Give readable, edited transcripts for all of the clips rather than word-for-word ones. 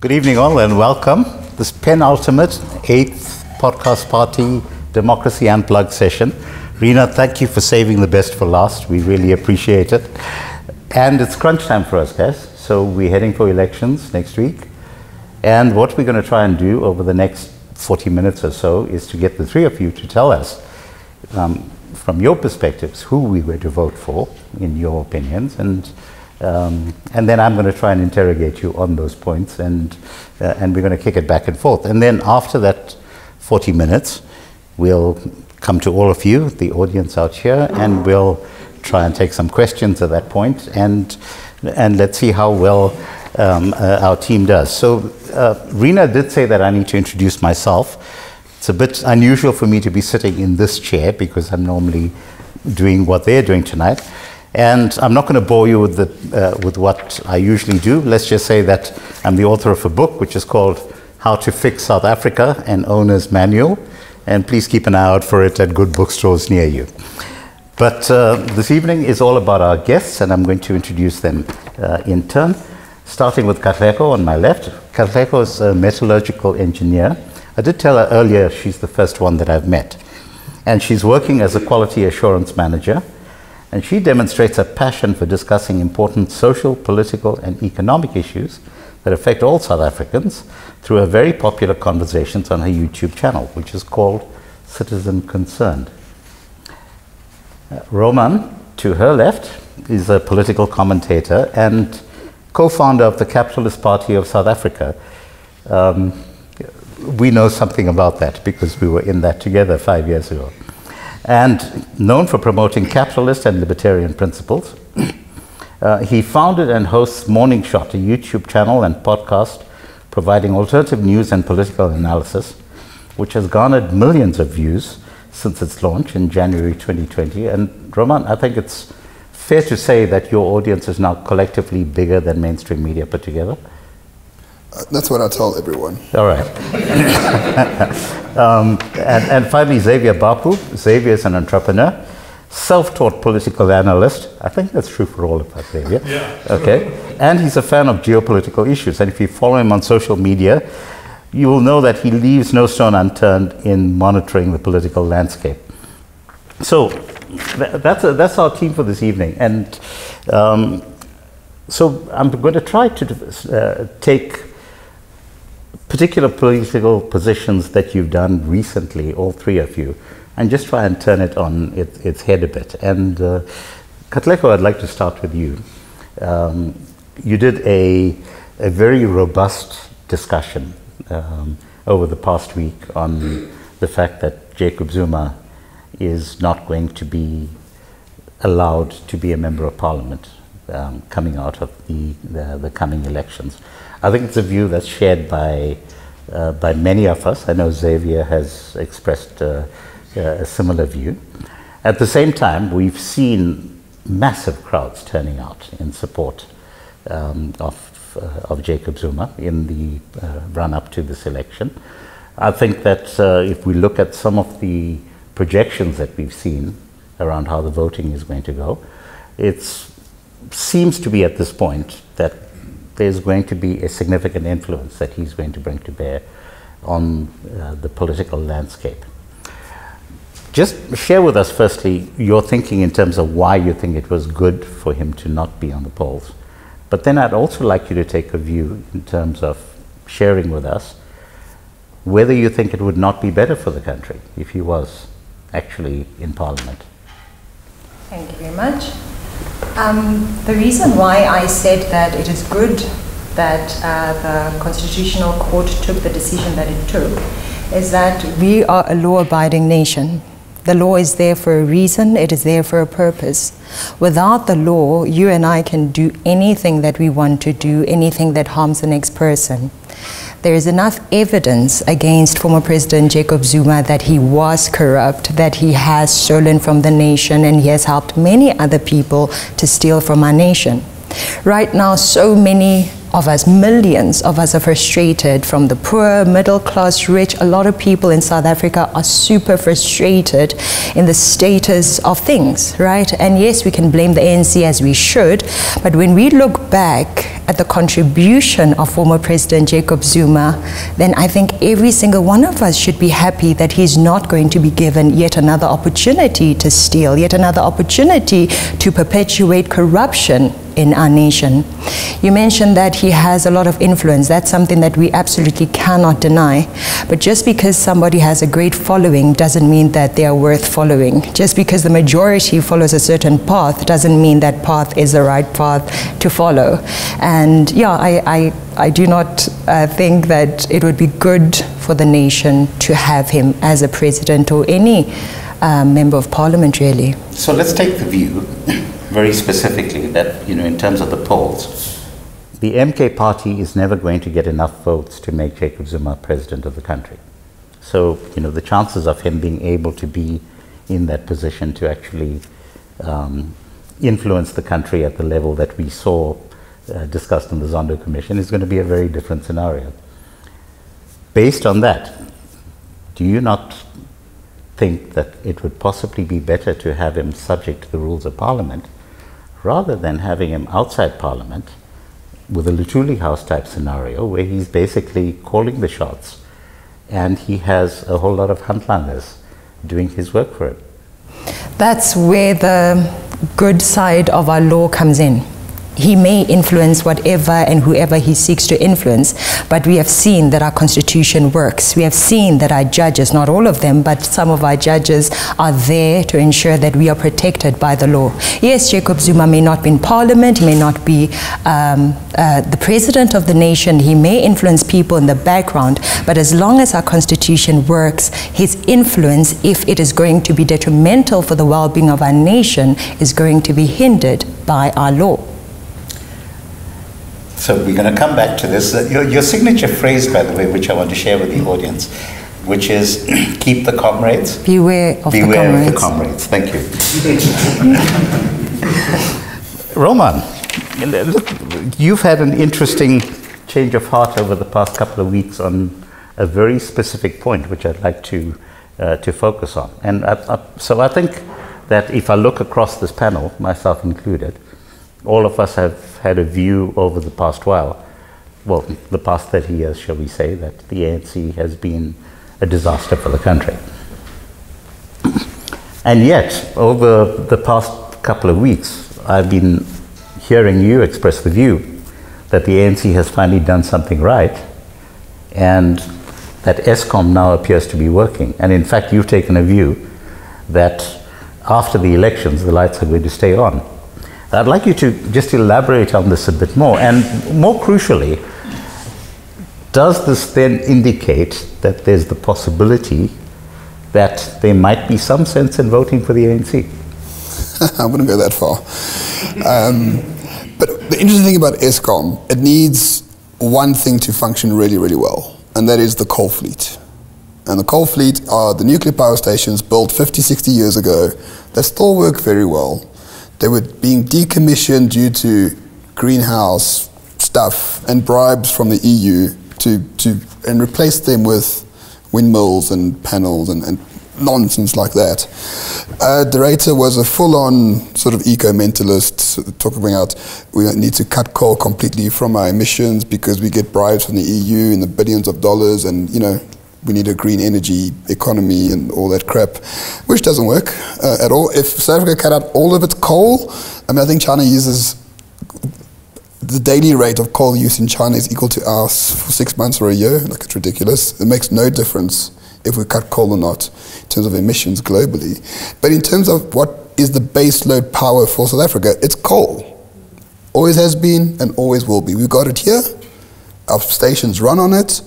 Good evening all and welcome. This penultimate 8th podcast party Democracy Unplugged session. Rena, thank you for saving the best for last. We really appreciate it. And it's crunch time for us, guys. So we're heading for elections next week. And what we're going to try and do over the next 40 minutes or so is to get the three of you to tell us from your perspectives who we were to vote for, in your opinions, and then I'm going to try and interrogate you on those points, and we're going to kick it back and forth. And then after that 40 minutes, we'll come to all of you, the audience out here, and we'll try and take some questions at that point, and let's see how well our team does. So Rena did say that I need to introduce myself. It's a bit unusual for me to be sitting in this chair because I'm normally doing what they're doing tonight. And I'm not going to bore you with what I usually do. Let's just say that I'm the author of a book which is called How to Fix South Africa, an Owner's Manual. And please keep an eye out for it at good bookstores near you. But this evening is all about our guests, and I'm going to introduce them in turn, starting with Katlego on my left. Katlego is a metallurgical engineer. I did tell her earlier she's the first one that I've met. And she's working as a quality assurance manager. And she demonstrates a passion for discussing important social, political, and economic issues that affect all South Africans through her very popular conversations on her YouTube channel, which is called Citizen Concerned. Roman, to her left, is a political commentator and co-founder of the Capitalist Party of South Africa. We know something about that because we were in that together 5 years ago. And known for promoting capitalist and libertarian principles, he founded and hosts Morning Shot, a YouTube channel and podcast providing alternative news and political analysis, which has garnered millions of views since its launch in January 2020. And Roman, I think it's fair to say that your audience is now collectively bigger than mainstream media put together. That's what I tell everyone. All right. And finally, Xavier Bapoo. Xavier is an entrepreneur, self-taught political analyst. I think that's true for all of us, Xavier. Yeah. Okay. And he's a fan of geopolitical issues. And if you follow him on social media, you will know that he leaves no stone unturned in monitoring the political landscape. So that's our team for this evening. And so I'm going to try to take particular political positions that you've done recently, all three of you, and just try and turn it on its head a bit. And Katlego, I'd like to start with you. You did a very robust discussion over the past week on the fact that Jacob Zuma is not going to be allowed to be a member of parliament coming out of the coming elections. I think it's a view that's shared by many of us. I know Xavier has expressed a similar view. At the same time, we've seen massive crowds turning out in support of Jacob Zuma in the run-up to this election. I think that if we look at some of the projections that we've seen around how the voting is going to go, it seems to be at this point that there's going to be a significant influence that he's going to bring to bear on the political landscape. Just share with us firstly your thinking in terms of why you think it was good for him to not be on the polls. But then I'd also like you to take a view in terms of sharing with us whether you think it would not be better for the country if he was actually in Parliament. Thank you very much. The reason why I said that it is good that the Constitutional Court took the decision that it took is that we are a law-abiding nation. The law is there for a reason, it is there for a purpose. Without the law, you and I can do anything that we want to do, anything that harms the next person. There is enough evidence against former President Jacob Zuma that he was corrupt, that he has stolen from the nation, and he has helped many other people to steal from our nation. Right now, so many of us, millions of us are frustrated, from the poor, middle class, rich. A lot of people in South Africa are super frustrated in the status of things, right? And yes, we can blame the ANC as we should, but when we look back at the contribution of former President Jacob Zuma, then I think every single one of us should be happy that he's not going to be given yet another opportunity to steal, yet another opportunity to perpetuate corruption in our nation. You mentioned that he has a lot of influence. That's something that we absolutely cannot deny. But just because somebody has a great following doesn't mean that they are worth following. Just because the majority follows a certain path doesn't mean that path is the right path to follow. And yeah, I do not think that it would be good for the nation to have him as a president or any member of parliament, really. So let's take the view very specifically that, in terms of the polls, the MK party is never going to get enough votes to make Jacob Zuma president of the country. So, the chances of him being able to be in that position to actually influence the country at the level that we saw discussed in the Zondo Commission is going to be a very different scenario. Based on that, do you not think that it would possibly be better to have him subject to the rules of Parliament rather than having him outside Parliament with a Luthuli House type scenario where he's basically calling the shots and he has a whole lot of handlangers doing his work for him? That's where the good side of our law comes in. He may influence whatever and whoever he seeks to influence, but we have seen that our constitution works. We have seen that our judges, not all of them, but some of our judges are there to ensure that we are protected by the law. Yes, Jacob Zuma may not be in parliament, he may not be the president of the nation, he may influence people in the background, but as long as our constitution works, his influence, if it is going to be detrimental for the well-being of our nation, is going to be hindered by our law. So we're going to come back to this. Your signature phrase, by the way, which I want to share with the audience, which is keep the comrades. Beware of the comrades. Beware of the comrades. Thank you. Roman, look, you've had an interesting change of heart over the past couple of weeks on a very specific point, which I'd like to focus on. And so I think that if I look across this panel, myself included, all of us have had a view over the past while, well, the past 30 years, shall we say, that the ANC has been a disaster for the country. And yet, over the past couple of weeks, I've been hearing you express the view that the ANC has finally done something right, and that ESCOM now appears to be working. And in fact, you've taken a view that after the elections, the lights are going to stay on. I'd like you to just elaborate on this a bit more, and more crucially, does this then indicate that there's the possibility that there might be some sense in voting for the ANC? I wouldn't go that far. But the interesting thing about ESCOM, it needs one thing to function really, really well, and that is the coal fleet. And the coal fleet are the nuclear power stations built 50, 60 years ago that still work very well. They were being decommissioned due to greenhouse stuff and bribes from the EU and replace them with windmills and panels and nonsense like that. De Ruyter was a full-on sort of eco-mentalist, talking about we need to cut coal completely from our emissions because we get bribes from the EU in the billions of dollars, and we need a green energy economy and all that crap, which doesn't work at all. If South Africa cut out all of its coal, I think China uses, the daily rate of coal use in China is equal to ours for 6 months or a year. Like, it's ridiculous. It makes no difference if we cut coal or not in terms of emissions globally. But in terms of what is the base load power for South Africa, it's coal. Always has been and always will be. We've got it here. Our stations run on it.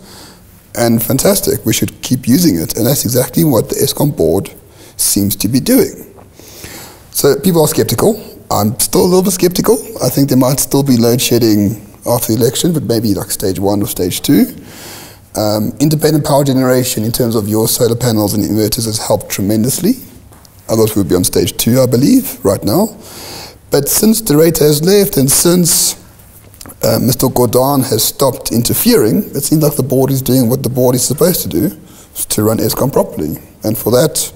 And fantastic, we should keep using it. And that's exactly what the ESCOM board seems to be doing. So people are skeptical. I'm still a little bit skeptical. I think there might still be load shedding after the election, but maybe like stage 1 or stage 2. Independent power generation in terms of your solar panels and inverters has helped tremendously. Otherwise we would be on stage 2, I believe, right now. But since De Ruyter has left and since Mr. Gordon has stopped interfering, it seems like the board is doing what the board is supposed to do, to run Eskom properly. And for that,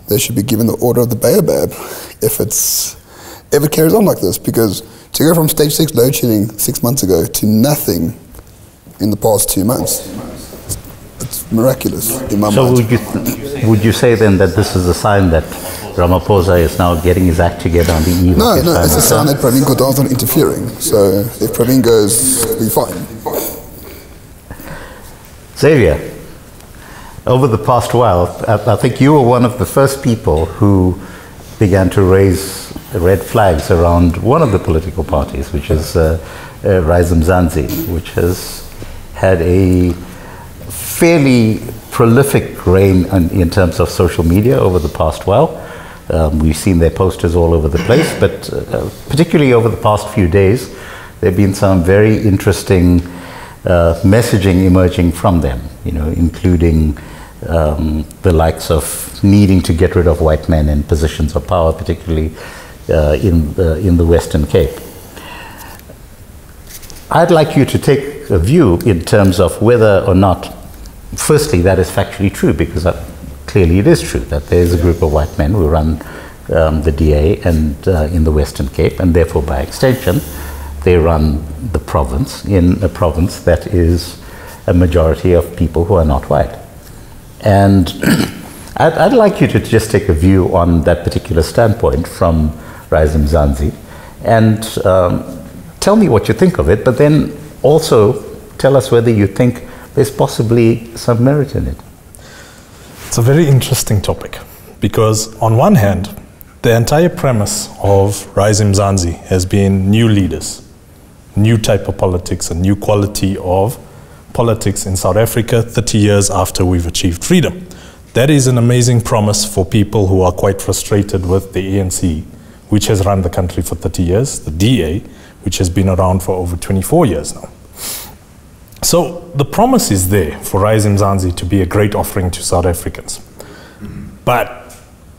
they should be given the order of the baobab if it carries on like this, because to go from stage 6 load shedding 6 months ago to nothing in the past 2 months, it's miraculous in my mind. So would you say then that this is a sign that Ramaphosa is now getting his act together on the eve of his No, it's a sign that Pravin Gordhan's not interfering. So if Pravin goes, we're fine. Xavier, over the past while, I think you were one of the first people who began to raise red flags around one of the political parties, which is Rise Mzansi, which has had a fairly prolific reign in terms of social media over the past while. We've seen their posters all over the place, but particularly over the past few days, there have been some very interesting messaging emerging from them, including the likes of needing to get rid of white men in positions of power, particularly in the Western Cape. I'd like you to take a view in terms of whether or not, firstly, that is factually true, because clearly it is true that there is a group of white men who run the DA and in the Western Cape, and therefore by extension they run the province, in a province that is a majority of people who are not white. And I'd like you to just take a view on that particular standpoint from Rise Mzansi, and tell me what you think of it, but then also tell us whether you think there's possibly some merit in it. It's a very interesting topic, because on one hand, the entire premise of Rise Mzansi has been new leaders, new type of politics, a new quality of politics in South Africa 30 years after we've achieved freedom. That is an amazing promise for people who are quite frustrated with the ANC, which has run the country for 30 years, the DA, which has been around for over 24 years now. So the promise is there for Rise Mzansi to be a great offering to South Africans. But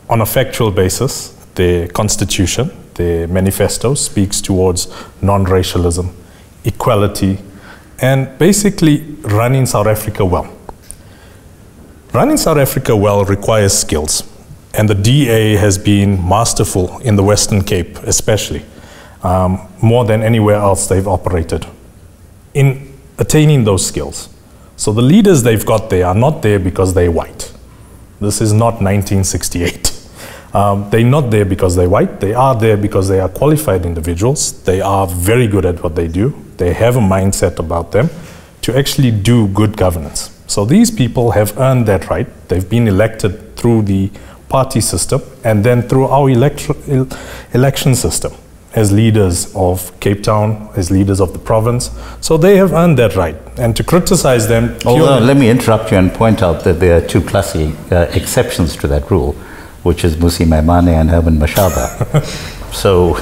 on a factual basis, their constitution, their manifesto speaks towards non-racialism, equality, and basically running South Africa well. Running South Africa well requires skills, and the DA has been masterful in the Western Cape especially, more than anywhere else they've operated, in attaining those skills. So the leaders they've got there are not there because they're white. This is not 1968. They're not there because they're white. They are there because they are qualified individuals. They are very good at what they do. They have a mindset about them to actually do good governance. So these people have earned that right. They've been elected through the party system and then through our election system as leaders of Cape Town, as leaders of the province. So they have earned that right. And to criticize them... Although, let me interrupt you and point out that there are two classy exceptions to that rule, which is Musi Maimane and Herman Mashaba. So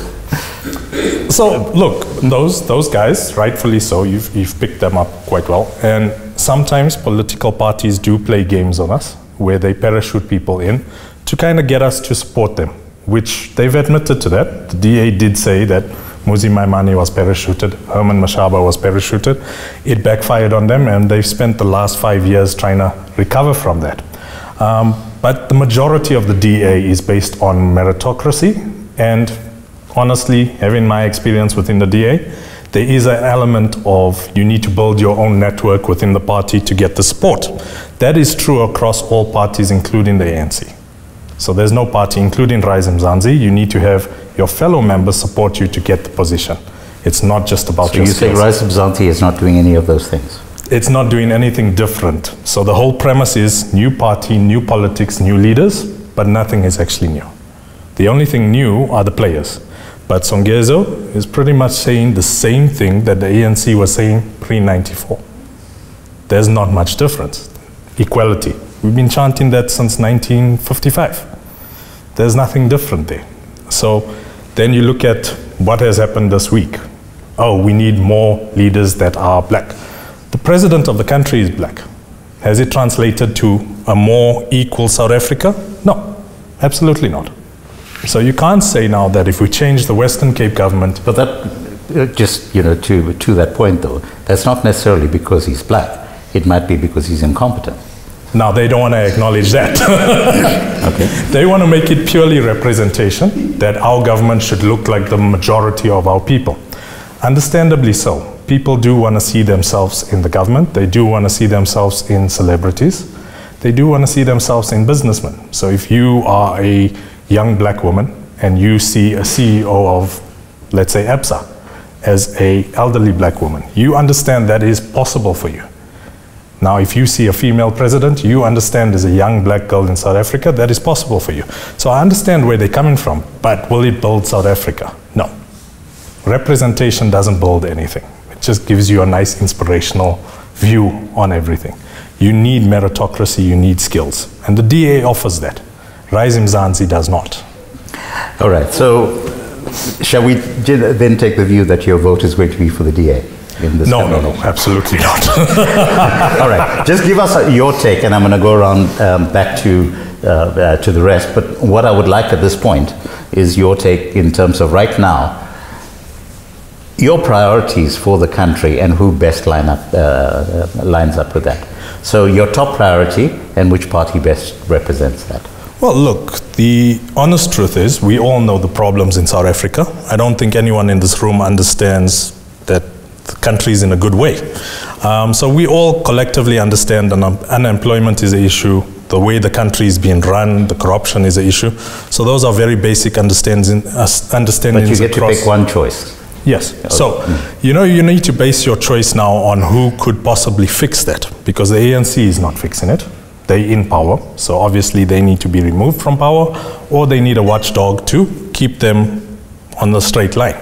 look, those guys, rightfully so, you've picked them up quite well. And sometimes political parties do play games on us, where they parachute people in to kind of get us to support them, which they've admitted to that. The DA did say that Musi Maimane was parachuted, Herman Mashaba was parachuted. It backfired on them, and they've spent the last 5 years trying to recover from that. But the majority of the DA is based on meritocracy, and honestly, having my experience within the DA, there is an element of you need to build your own network within the party to get the support. That is true across all parties, including the ANC. So there's no party, including Rise Mzansi, you need to have your fellow members support you to get the position. It's not just about your skills. So you say Rise Mzansi is not doing any of those things? It's not doing anything different. So the whole premise is new party, new politics, new leaders, but nothing is actually new. The only thing new are the players. But Songezo is pretty much saying the same thing that the ANC was saying pre-94. There's not much difference. Equality. We've been chanting that since 1955. There's nothing different there. So then you look at what has happened this week. Oh, we need more leaders that are black. The president of the country is black. Has it translated to a more equal South Africa? No, absolutely not. So you can't say now that if we change the Western Cape government... But that just, to that point though, that's not necessarily because he's black. It might be because he's incompetent. Now, they don't want to acknowledge that. Okay. They want to make it purely representation, that our government should look like the majority of our people. Understandably so. People do want to see themselves in the government. They do want to see themselves in celebrities. They do want to see themselves in businessmen. So if you are a young black woman and you see a CEO of, let's say, EPSA as an elderly black woman, you understand that is possible for you. Now, if you see a female president, you understand as a young black girl in South Africa, that is possible for you. So I understand where they're coming from, but will it build South Africa? No. Representation doesn't build anything. It just gives you a nice inspirational view on everything. You need meritocracy, you need skills. And the DA offers that. Rise Mzansi does not. All right, so shall we then take the view that your vote is going to be for the DA? No, absolutely not. All right, just give us your take, and I'm going to go around back to the rest. But what I would like at this point is your take in terms of right now, your priorities for the country and who best lines up with that. So your top priority and which party best represents that. Well, look, the honest truth is we all know the problems in South Africa. I don't think anyone in this room understands that the country is in a good way. So we all collectively understand that unemployment is an issue, the way the country is being run, the corruption is an issue. So those are very basic understandings. But you get to pick one choice. Yes. So, you need to base your choice now on who could possibly fix that, because the ANC is not fixing it. They're in power, so obviously they need to be removed from power, or they need a watchdog to keep them on the straight line.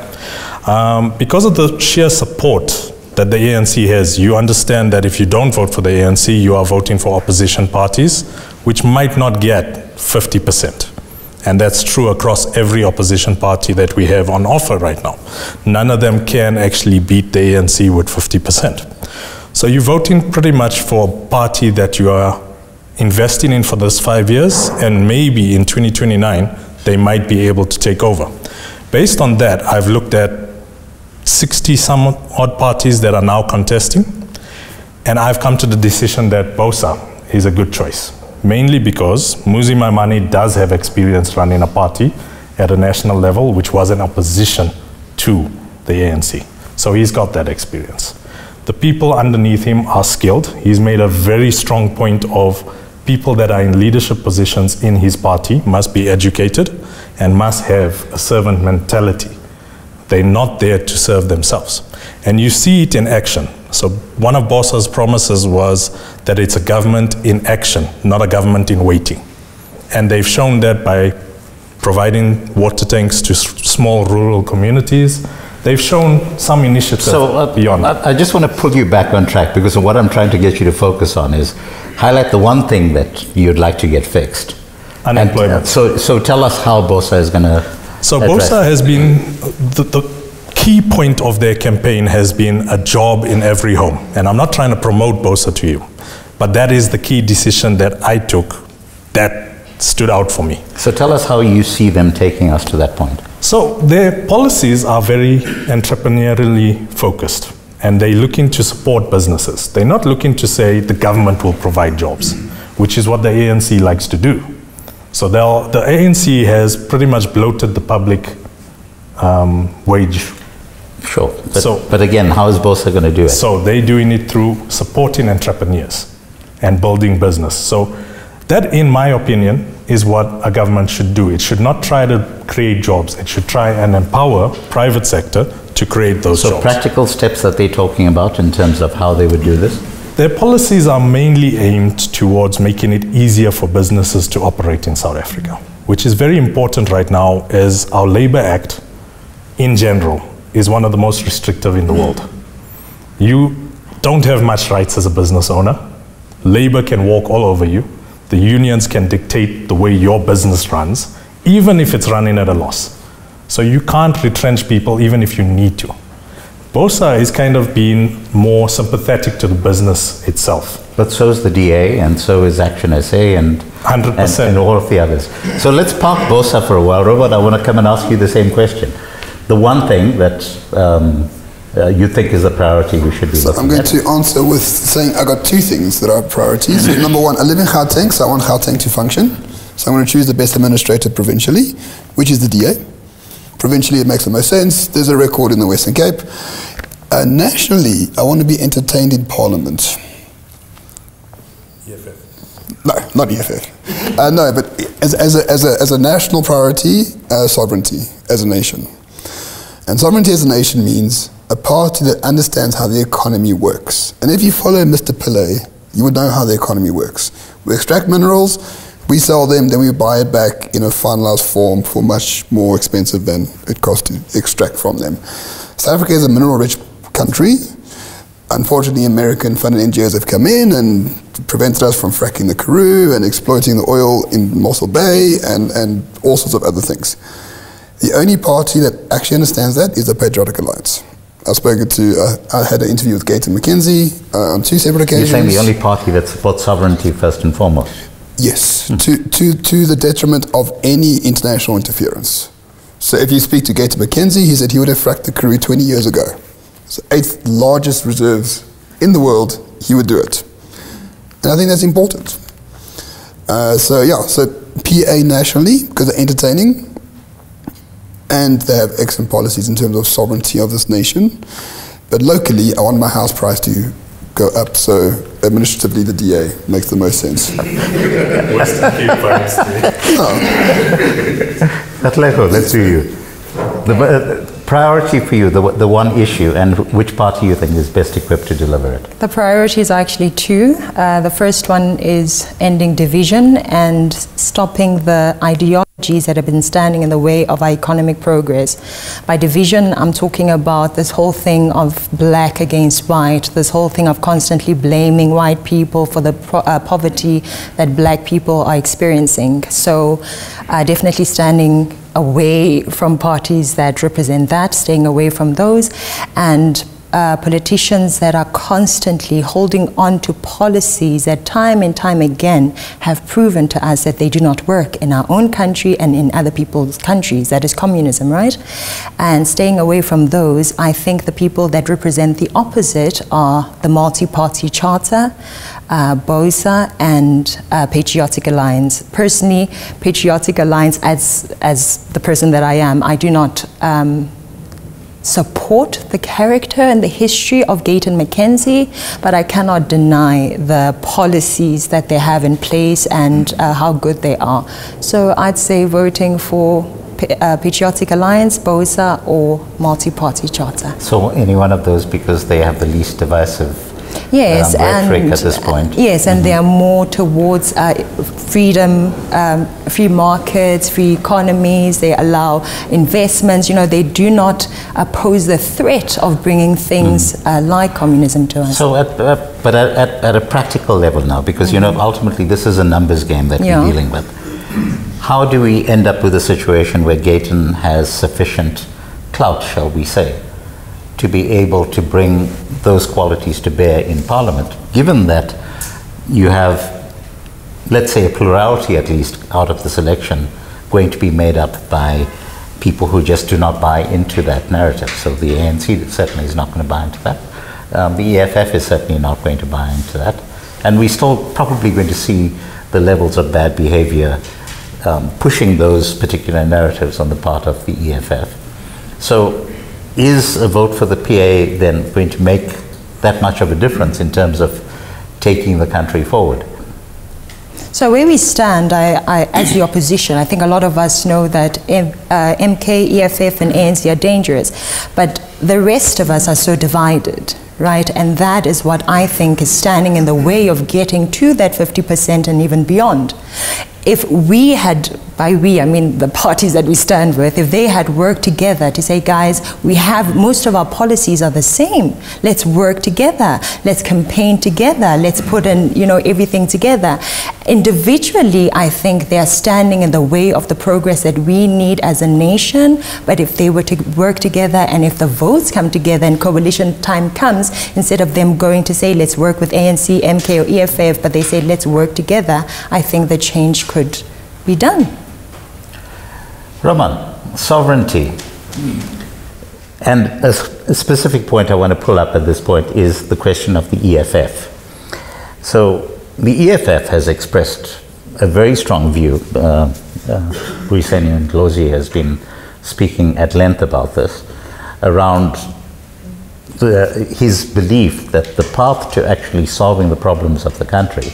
Because of the sheer support that the ANC has, you understand that if you don't vote for the ANC, you are voting for opposition parties, which might not get 50%. And that's true across every opposition party that we have on offer right now. None of them can actually beat the ANC with 50%. So you're voting pretty much for a party that you are investing in for those 5 years, and maybe in 2029, they might be able to take over. Based on that, I've looked at 60 some odd parties that are now contesting, and I've come to the decision that BOSA is a good choice. Mainly because Muzi Maimane does have experience running a party at a national level, which was in opposition to the ANC. So he's got that experience. The people underneath him are skilled. He's made a very strong point of people that are in leadership positions in his party must be educated and must have a servant mentality. They're not there to serve themselves. And you see it in action. So one of BOSA's promises was that it's a government in action, not a government in waiting. And they've shown that by providing water tanks to small rural communities. They've shown some initiatives beyond that. I just want to pull you back on track, because what I'm trying to get you to focus on is highlight the one thing that you'd like to get fixed. Unemployment. So tell us how BOSA is going to So BOSA has been, the key point of their campaign has been a job in every home. And I'm not trying to promote BOSA to you, but that is the key decision that I took that stood out for me. So tell us how you see them taking us to that point. So their policies are very entrepreneurially focused, and they're looking to support businesses. They're not looking to say the government will provide jobs, which is what the ANC likes to do. So the ANC has pretty much bloated the public wage. Sure, but again, how is BOSA going to do it? So they're doing it through supporting entrepreneurs and building business. So that, in my opinion, is what a government should do. It should not try to create jobs. It should try and empower private sector to create those jobs. So practical steps that they're talking about in terms of how they would do this? Their policies are mainly aimed towards making it easier for businesses to operate in South Africa, which is very important right now, as our Labour Act in general is one of the most restrictive in the world. You don't have much rights as a business owner. Labour can walk all over you. The unions can dictate the way your business runs, even if it's running at a loss. So you can't retrench people even if you need to. BOSA is kind of being more sympathetic to the business itself. But so is the DA, and so is Action SA, and 100%. And all of the others. So let's park BOSA for a while. Robert, I want to come and ask you the same question. the one thing that you think is a priority we should be looking at? I'm going to answer with saying I got two things that are priorities. So number one, I live in Gauteng, so I want Gauteng to function. So I'm going to choose the best administrator provincially, which is the DA. Provincially, it makes the most sense. There's a record in the Western Cape. Nationally, I want to be entertained in Parliament. EFF? No, not EFF. No, but as a national priority, sovereignty as a nation. And sovereignty as a nation means a party that understands how the economy works. And if you follow Mr. Pillay, you would know how the economy works. We extract minerals, we sell them, then we buy it back in a finalized form for much more expensive than it costs to extract from them. South Africa is a mineral-rich country. Unfortunately, American-funded NGOs have come in and prevented us from fracking the Karoo and exploiting the oil in Mossel Bay and all sorts of other things. The only party that actually understands that is the Patriotic Alliance. I had an interview with Gayton McKenzie on 2 separate occasions. You're saying the only party that supports sovereignty first and foremost? Yes, to the detriment of any international interference. So if you speak to Gayton McKenzie, he said he would have fracked the Karoo 20 years ago. So 8th largest reserves in the world, he would do it. And I think that's important. So PA nationally, because they're entertaining, and they have excellent policies in terms of sovereignty of this nation. But locally, I want my house price to go up, so administratively the DA makes the most sense. Katlego, let's do you. The priority for you, the one issue, and which party you think is best equipped to deliver it? The priorities are actually two. The first one is ending division and stopping the ideologies that have been standing in the way of our economic progress. By division, I'm talking about this whole thing of black against white, this whole thing of constantly blaming white people for the poverty that black people are experiencing. So definitely standing away from parties that represent that, staying away from those, and politicians that are constantly holding on to policies that time and time again have proven to us that they do not work in our own country and in other people's countries. That is communism, right? And staying away from those, I think the people that represent the opposite are the multi-party charter, BOSA, and Patriotic Alliance. Personally, Patriotic Alliance, as the person that I am, I do not support the character and the history of Gayton McKenzie, but I cannot deny the policies that they have in place and how good they are. So I'd say voting for Patriotic Alliance, BOSA, or multi-party charter. So any one of those, because they have the least divisive rhetoric at this point. Yes, and they are more towards freedom, free markets, free economies. They allow investments. You know, they do not oppose the threat of bringing things like communism to us. So, but at a practical level now, because you know, ultimately this is a numbers game that we're dealing with. How do we end up with a situation where Gayton has sufficient clout, shall we say, to be able to bring those qualities to bear in Parliament, given that you have, let's say, a plurality at least out of this election going to be made up by people who just do not buy into that narrative. So the ANC certainly is not going to buy into that. The EFF is certainly not going to buy into that. And we're still probably going to see the levels of bad behavior pushing those particular narratives on the part of the EFF. So is a vote for the PA then going to make that much of a difference in terms of taking the country forward? So where we stand, as the opposition, I think a lot of us know that MK, EFF and ANC are dangerous, but the rest of us are so divided, right? And that is what I think is standing in the way of getting to that 50% and even beyond. If we had, by we, I mean the parties that we stand with, if they had worked together to say, guys, we have, most of our policies are the same. Let's work together. Let's campaign together. Let's put in, you know, everything together. Individually, I think they are standing in the way of the progress that we need as a nation. But if they were to work together and if the votes come together and coalition time comes, instead of them going to say, let's work with ANC, MK or EFF, but they say, let's work together, I think the change could be done. Roman, sovereignty. And a specific point I want to pull up at this point is the question of the EFF. So the EFF has expressed a very strong view. Unplugged has been speaking at length about this, around his belief that the path to actually solving the problems of the country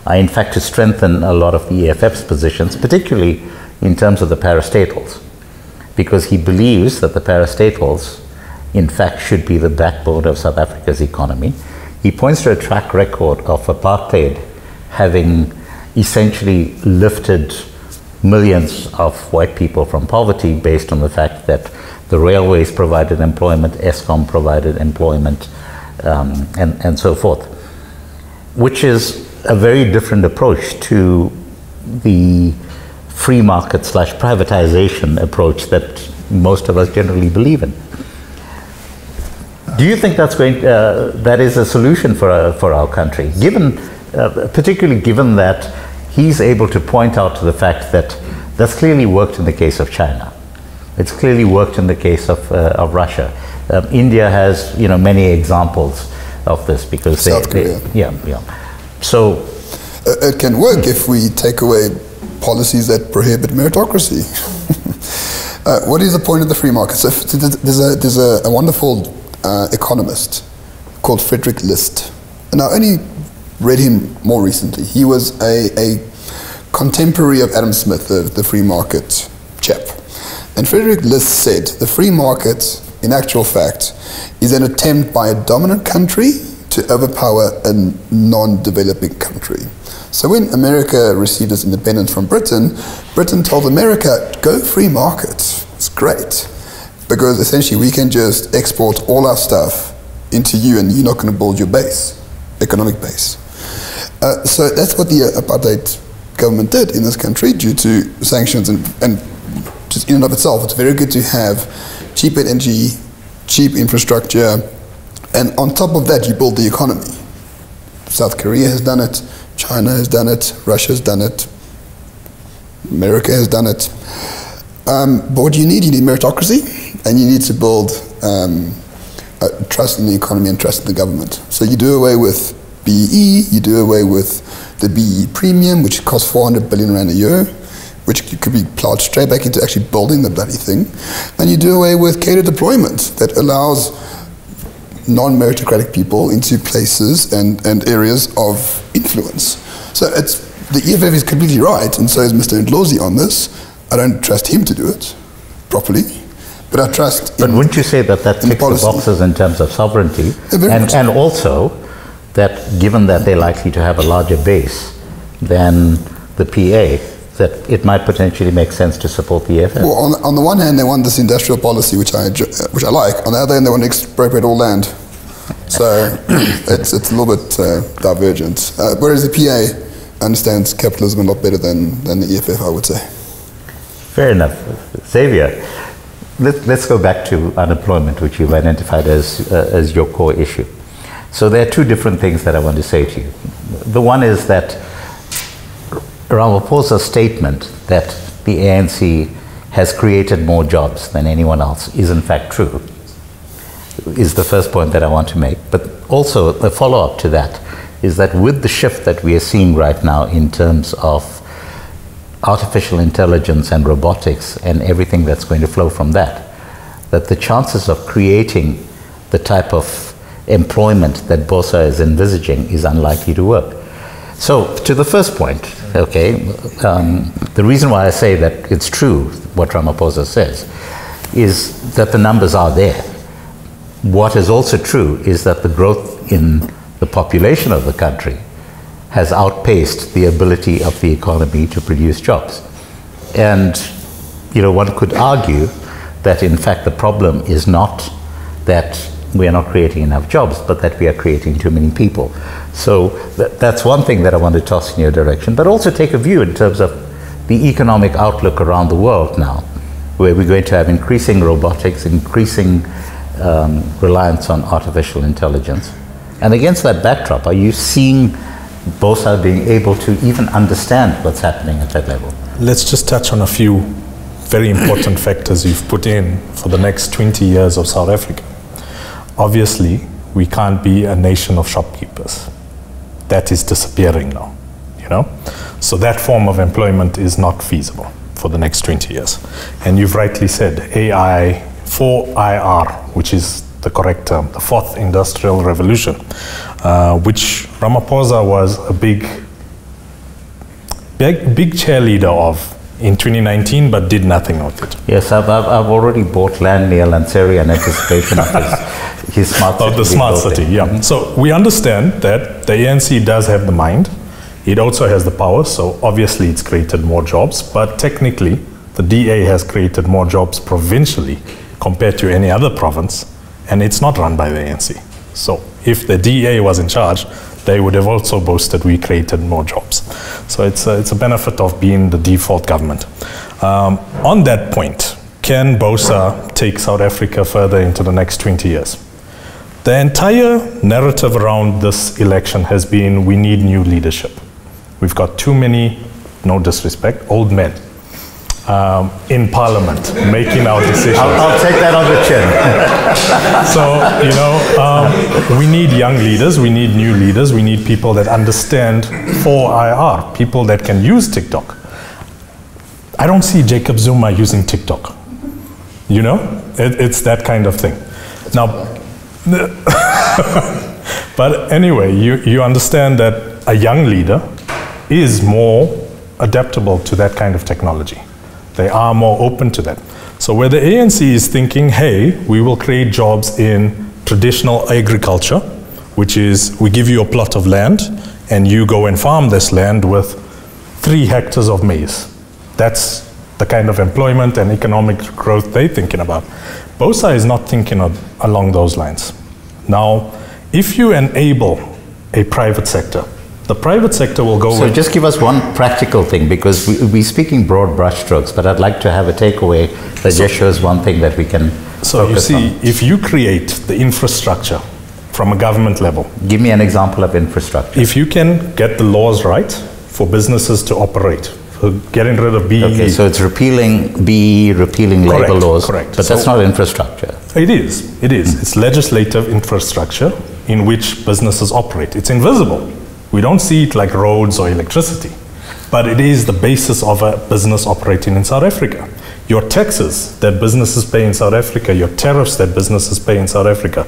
are in fact to strengthen a lot of the EFF's positions, particularly in terms of the parastatals, because he believes that the parastatals in fact should be the backbone of South Africa's economy. He points to a track record of apartheid having essentially lifted millions of white people from poverty based on the fact that the railways provided employment, Eskom provided employment, and so forth, which is a very different approach to the free market / privatization approach that most of us generally believe in. Do you think that's that is a solution for our country, given, particularly given that he's able to point out to the fact that that's clearly worked in the case of China. It's clearly worked in the case of Russia. India has, many examples of this because South Korea. So it can work if we take away policies that prohibit meritocracy. What is the point of the free market? So there's a wonderful economist called Frederick List, and I only read him more recently. He was a contemporary of Adam Smith, the free market chap. And Frederick List said the free market, in actual fact, is an attempt by a dominant country to overpower a non-developing country. So when America received its independence from Britain, Britain told America, go free market. It's great. Because essentially we can just export all our stuff into you and you're not going to build your base, economic base. So that's what the apartheid government did in this country due to sanctions and just in and of itself. It's very good to have cheap energy, cheap infrastructure, and on top of that you build the economy. South Korea has done it, China has done it, Russia has done it, America has done it. But what you need meritocracy, and you need to build trust in the economy and trust in the government. So you do away with BEE, you do away with the BEE premium, which costs 400 billion rand a year, which could be plowed straight back into actually building the bloody thing. And you do away with catered deployment that allows non-meritocratic people into places and areas of influence. So the EFF is completely right, and so is Mr. Ndlozi on this. I don't trust him to do it properly, but I trust But wouldn't you say that ticks the boxes in terms of sovereignty, and also that given that they're likely to have a larger base than the PA, that it might potentially make sense to support the EFF? Well, on the one hand, they want this industrial policy, which I like. On the other hand, they want to expropriate all land. So it's a little bit divergent. Whereas the PA understands capitalism a lot better than the EFF, I would say. Fair enough. Xavier, let's go back to unemployment, which you've identified as your core issue. So there are two different things that I want to say to you. The one is that Ramaphosa's statement that the ANC has created more jobs than anyone else is in fact true, is the first point that I want to make. But also the follow-up to that is that with the shift that we are seeing right now in terms of artificial intelligence and robotics and everything that's going to flow from that the chances of creating the type of employment that Bosa is envisaging is unlikely to work. So to the first point, okay, the reason why I say that it's true what Ramaphosa says is that the numbers are there. What is also true is that the growth in the population of the country has outpaced the ability of the economy to produce jobs. And, one could argue that in fact the problem is not that we are not creating enough jobs, but that we are creating too many people. So that's one thing that I want to toss in your direction, but also take a view in terms of the economic outlook around the world now, where we're going to have increasing robotics, increasing reliance on artificial intelligence. And against that backdrop, are you seeing Bosa being able to even understand what's happening at that level? Let's just touch on a few very important factors you've put in for the next 20 years of South Africa. Obviously, we can't be a nation of shopkeepers. That is disappearing now, you know? So that form of employment is not feasible for the next 20 years. And you've rightly said AI, 4IR, which is the correct term, the fourth industrial revolution, which Ramaphosa was a big cheerleader of in 2019, but did nothing with it. Yes, I've already bought land near Lanseria in anticipation of his smart city. Of the smart city, yeah. So we understand that the ANC does have the mind. It also has the power, so obviously it's created more jobs, but technically the DA has created more jobs provincially compared to any other province, and it's not run by the ANC. So if the DA was in charge, they would have also boasted we created more jobs. So it's a benefit of being the default government. On that point, can BOSA take South Africa further into the next 20 years? The entire narrative around this election has been we need new leadership. We've got too many, no disrespect, old men in parliament making our decisions. I'll take that on the chin. So, you know, we need young leaders, we need new leaders, we need people that understand 4IR, people that can use TikTok. I don't see Jacob Zuma using TikTok. You know, it's that kind of thing. Now, but anyway, you understand that a young leader is more adaptable to that kind of technology. They are more open to that. So where the ANC is thinking, hey, we will create jobs in traditional agriculture, which is we give you a plot of land and you go and farm this land with 3 hectares of maize. That's the kind of employment and economic growth they're thinking about. BOSA is not thinking along those lines. Now, if you enable a private sector, the private sector will go. So just give us one practical thing, because we're speaking broad brushstrokes, but I'd like to have a takeaway that just shows one thing that we can So you see, if you create the infrastructure from a government level. Give me an example of infrastructure. If you can get the laws right for businesses to operate, for getting rid of BEE. Okay, so it's repealing BEE, repealing labor laws. Correct. But that's not infrastructure. It is. It is. It's legislative infrastructure in which businesses operate. It's invisible. We don't see it like roads or electricity, but it is the basis of a business operating in South Africa. Your taxes that businesses pay in South Africa, your tariffs that businesses pay in South Africa,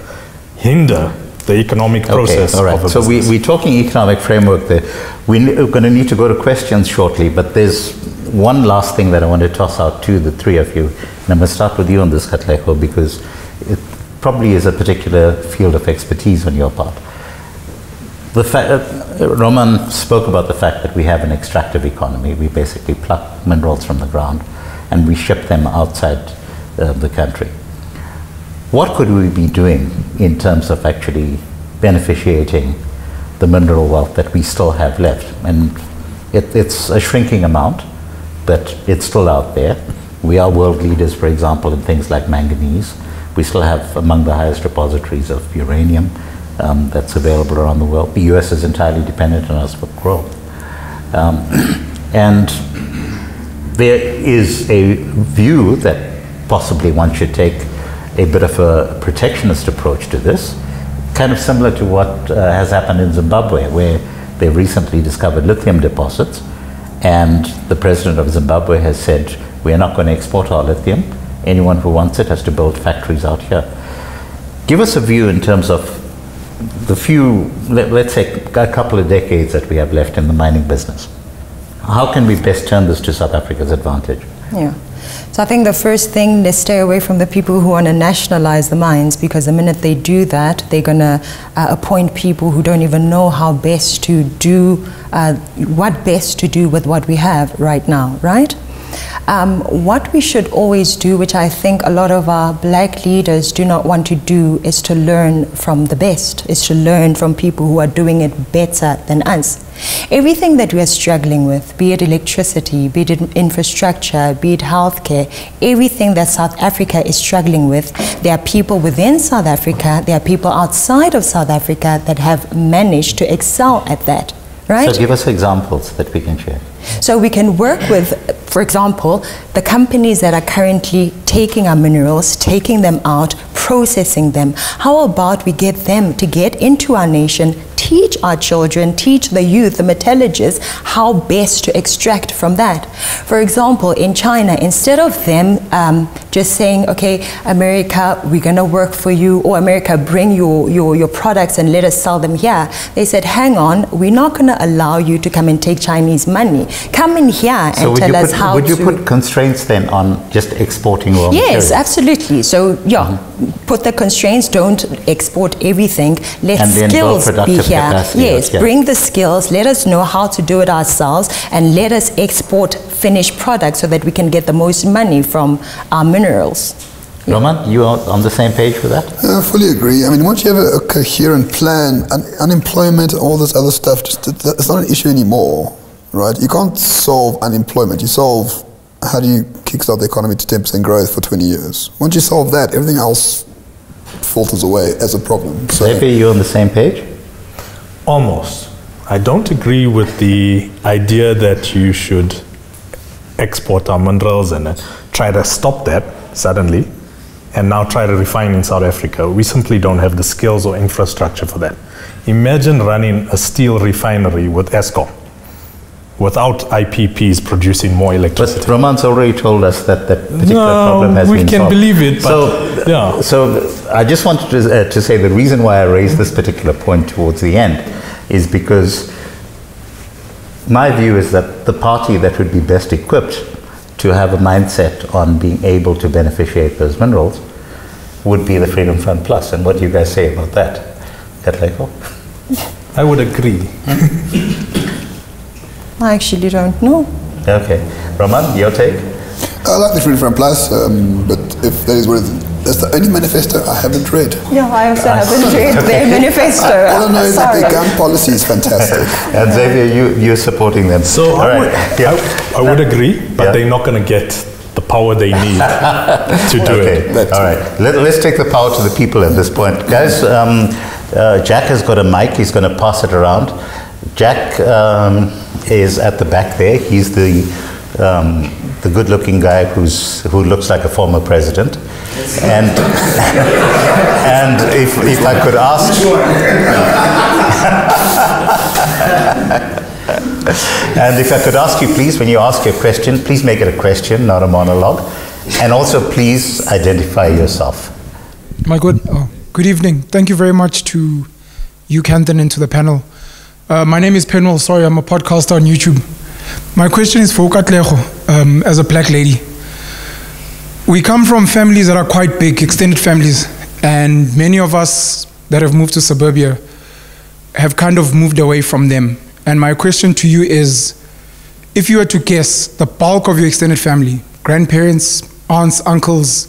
hinder the economic process all right. of a so business. we're talking economic framework there. We're going to need to go to questions shortly, but there's one last thing that I want to toss out to the three of you. And I'm going to start with you on this, Katlego, because it probably is a particular field of expertise on your part. The fact, Roman spoke about the fact that we have an extractive economy. We basically pluck minerals from the ground and we ship them outside the country. What could we be doing in terms of actually beneficiating the mineral wealth that we still have left? And it's a shrinking amount, but it's still out there. We are world leaders, for example, in things like manganese. We still have among the highest repositories of uranium that's available around the world. The US is entirely dependent on us for growth. And there is a view that possibly one should take a bit of a protectionist approach to this, kind of similar to what has happened in Zimbabwe, where they've recently discovered lithium deposits, and the president of Zimbabwe has said, we are not going to export our lithium. Anyone who wants it has to build factories out here. Give us a view in terms of the few, let's say, a couple of decades that we have left in the mining business. How can we best turn this to South Africa's advantage? Yeah. So I think the first thing, they stay away from the people who want to nationalize the mines, because the minute they do that, they're going to appoint people who don't even know how best to do, what best to do with what we have right now, right? What we should always do, which I think a lot of our black leaders do not want to do, is to learn from the best, is to learn from people who are doing it better than us. Everything that we are struggling with, be it electricity, be it infrastructure, be it healthcare, everything that South Africa is struggling with, there are people within South Africa, there are people outside of South Africa that have managed to excel at that, right? So give us examples that we can share. So we can work with, for example, the companies that are currently taking our minerals, taking them out, processing them. How about we get them to get into our nation, teach our children, teach the youth, the metallurgists, how best to extract from that. For example, in China, instead of them just saying, okay, America, we're going to work for you, or America, bring your products and let us sell them here, they said, hang on, we're not going to allow you to come and take Chinese money. Come in here and tell us how to... Would you put constraints then on just exporting raw materials? Yes, absolutely. So, yeah, put the constraints, don't export everything. Let skills be here. Yes, bring the skills, let us know how to do it ourselves, and let us export finished products so that we can get the most money from our minerals. Roman, you are on the same page with that? I fully agree. I mean, once you have a coherent plan, unemployment, all this other stuff, it's not an issue anymore, right? You can't solve unemployment. You solve how do you kickstart the economy to 10% growth for 20 years. Once you solve that, everything else falters away as a problem. So, maybe you're on the same page? Almost. I don't agree with the idea that you should export our minerals and try to stop that suddenly and now try to refine in South Africa. We simply don't have the skills or infrastructure for that. Imagine running a steel refinery with Eskom without IPPs producing more electricity. But Roman's already told us that that particular problem has been solved. We can believe it, but yeah. So I just wanted to say the reason why I raised this particular point towards the end is because my view is that the party that would be best equipped to have a mindset on being able to beneficiate those minerals would be the Freedom Front Plus. And what do you guys say about that? Katlego? I would agree. I actually don't know. Okay. Roman, your take? I like the Freedom Front Plus, but if that is what that's the only manifesto I haven't read. Yeah, I also haven't read their manifesto. All I know is that their gun policy is fantastic. And Xavier, you're supporting them. So I would agree, but they're not going to get the power they need to do it. All right. Let's take the power to the people at this point. Guys, Jack has got a mic. He's going to pass it around. Jack is at the back there. He's the good-looking guy who looks like a former president. And and if I could ask and if I could ask you, please, when you ask your question, please make it a question, not a monologue. And also, please identify yourself. Good evening. Thank you very much to you, Kanthan, and to the panel. My name is Penwell. Sorry, I'm a podcaster on YouTube. My question is for Katlego, as a black lady. We come from families that are quite big, extended families, and many of us that have moved to suburbia have kind of moved away from them. And my question to you is, if you were to guess the bulk of your extended family, grandparents, aunts, uncles,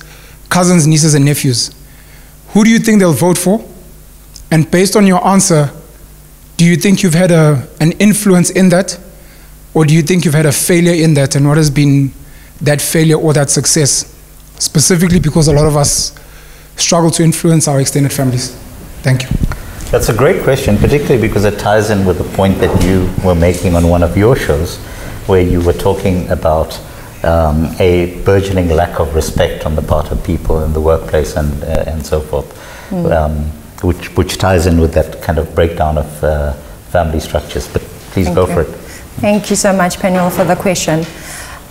cousins, nieces, and nephews, who do you think they'll vote for? And based on your answer, do you think you've had an influence in that? Or do you think you've had a failure in that? And what has been that failure or that success? Specifically because a lot of us struggle to influence our extended families. Thank you. That's a great question, particularly because it ties in with the point that you were making on one of your shows, where you were talking about a burgeoning lack of respect on the part of people in the workplace and so forth, which ties in with that kind of breakdown of family structures. But please go for it. Thank you so much, Penwell, for the question.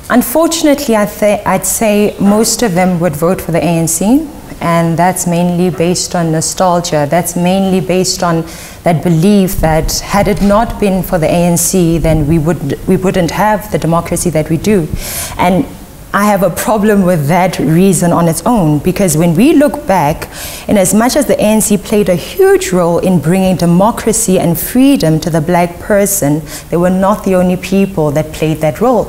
Unfortunately, I'd say most of them would vote for the ANC, and that's mainly based on nostalgia. That's mainly based on that belief that had it not been for the ANC, then we wouldn't have the democracy that we do. And I have a problem with that reason on its own, because when we look back, in as much as the ANC played a huge role in bringing democracy and freedom to the black person, they were not the only people that played that role.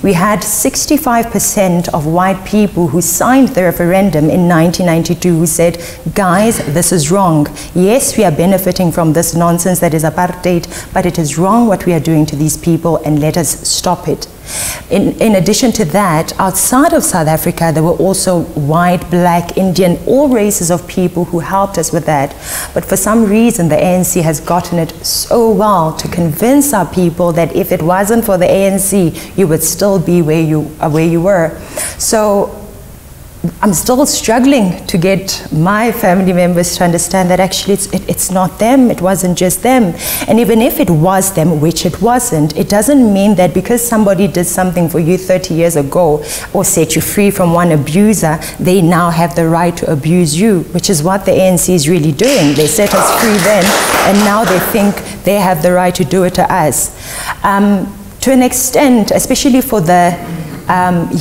We had 65% of white people who signed the referendum in 1992 who said, guys, this is wrong. Yes, we are benefiting from this nonsense that is apartheid, but it is wrong what we are doing to these people, and let us stop it. in addition to that, outside of South Africa, there were also white, black, Indian, all races of people who helped us with that. But for some reason, the ANC has gotten it so well to convince our people that if it wasn't for the ANC, you would still be where you were. So I'm still struggling to get my family members to understand that actually it's not them, it wasn't just them. And even if it was them, which it wasn't, it doesn't mean that because somebody did something for you 30 years ago or set you free from one abuser, they now have the right to abuse you, which is what the ANC is really doing. They set us free then, and now they think they have the right to do it to us. To an extent, especially for the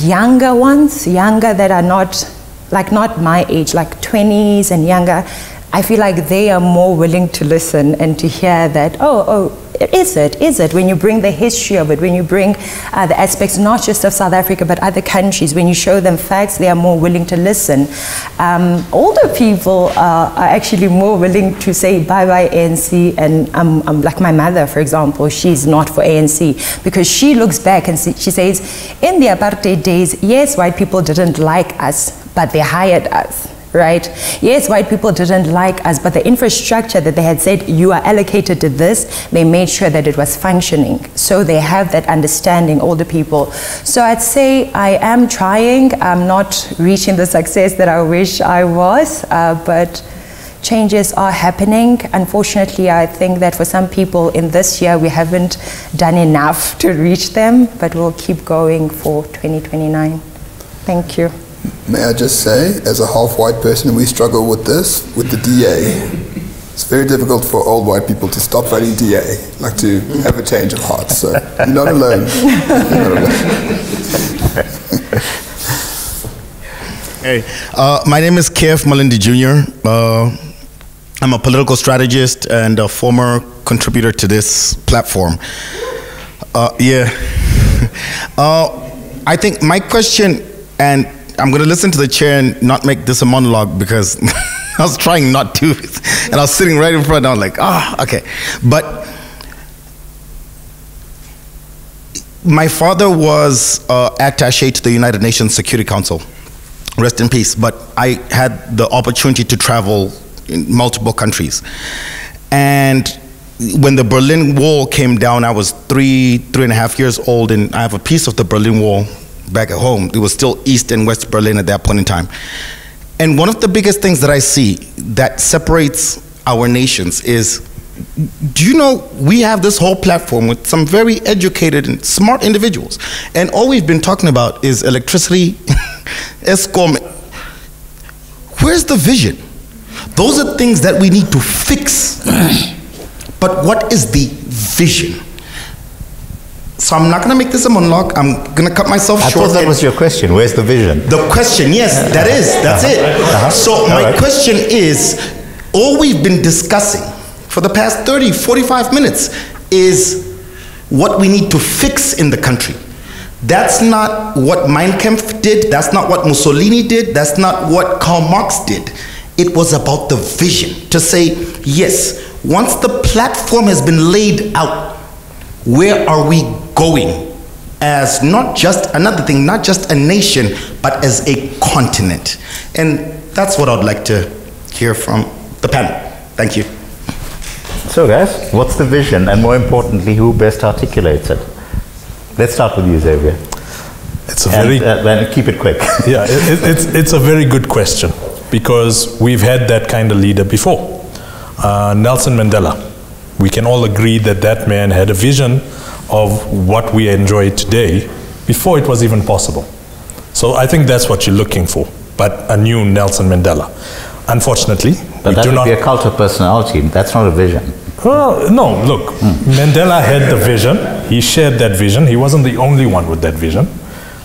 younger ones, that are not my age, like 20s and younger, I feel like they are more willing to listen and to hear that, is it? When you bring the history of it, when you bring the aspects not just of South Africa but other countries, when you show them facts, they are more willing to listen. Older people are actually more willing to say bye-bye ANC, and like my mother, for example, she's not for ANC because she looks back and she says, in the apartheid days, yes, white people didn't like us, but they hired us. Right? Yes, white people didn't like us, but the infrastructure that they had said, you are allocated to this, they made sure that it was functioning. So they have that understanding, older people. So I'd say I am trying. I'm not reaching the success that I wish I was, but changes are happening. Unfortunately, I think that for some people in this year, we haven't done enough to reach them, but we'll keep going for 2029. Thank you. May I just say, as a half-white person, we struggle with this, with the DA. It's very difficult for old white people to stop voting DA, like to have a change of heart. So you're not alone. You're not alone. Hey, my name is Kev Malindi Jr. I'm a political strategist and a former contributor to this platform. I think my question, and I'm going to listen to the chair and not make this a monologue because I was trying not to, and I was sitting right in front and I was like, okay. But my father was attaché to the United Nations Security Council. Rest in peace. But I had the opportunity to travel in multiple countries. And when the Berlin Wall came down, I was 3.5 years old, and I have a piece of the Berlin Wall back at home. It was still East and West Berlin at that point in time. And one of the biggest things that I see that separates our nations is, do you know, we have this whole platform with some very educated and smart individuals, and all we've been talking about is electricity, Eskom. Where's the vision? Those are things that we need to fix. But what is the vision? So I'm not going to make this a monologue. I'm going to cut myself short. I thought that was your question. Where's the vision? The question, yes, that's it. So my question is, all we've been discussing for the past 30, 45 minutes is what we need to fix in the country. That's not what Mein Kampf did. That's not what Mussolini did. That's not what Karl Marx did. It was about the vision, to say, yes, once the platform has been laid out, where are we going as not just another thing, not just a nation, but as a continent? And that's what I'd like to hear from the panel. Thank you. So guys, what's the vision, and more importantly, who best articulates it? Let's start with you, Xavier. It's a very... then keep it quick. Yeah, it's a very good question, because we've had that kind of leader before. Nelson Mandela. We can all agree that that man had a vision of what we enjoy today before it was even possible. So I think that's what you're looking for, but a new Nelson Mandela. Unfortunately, but that would be a cult of personality. That's not a vision. Well, no, look, Mandela had the vision. He shared that vision. He wasn't the only one with that vision,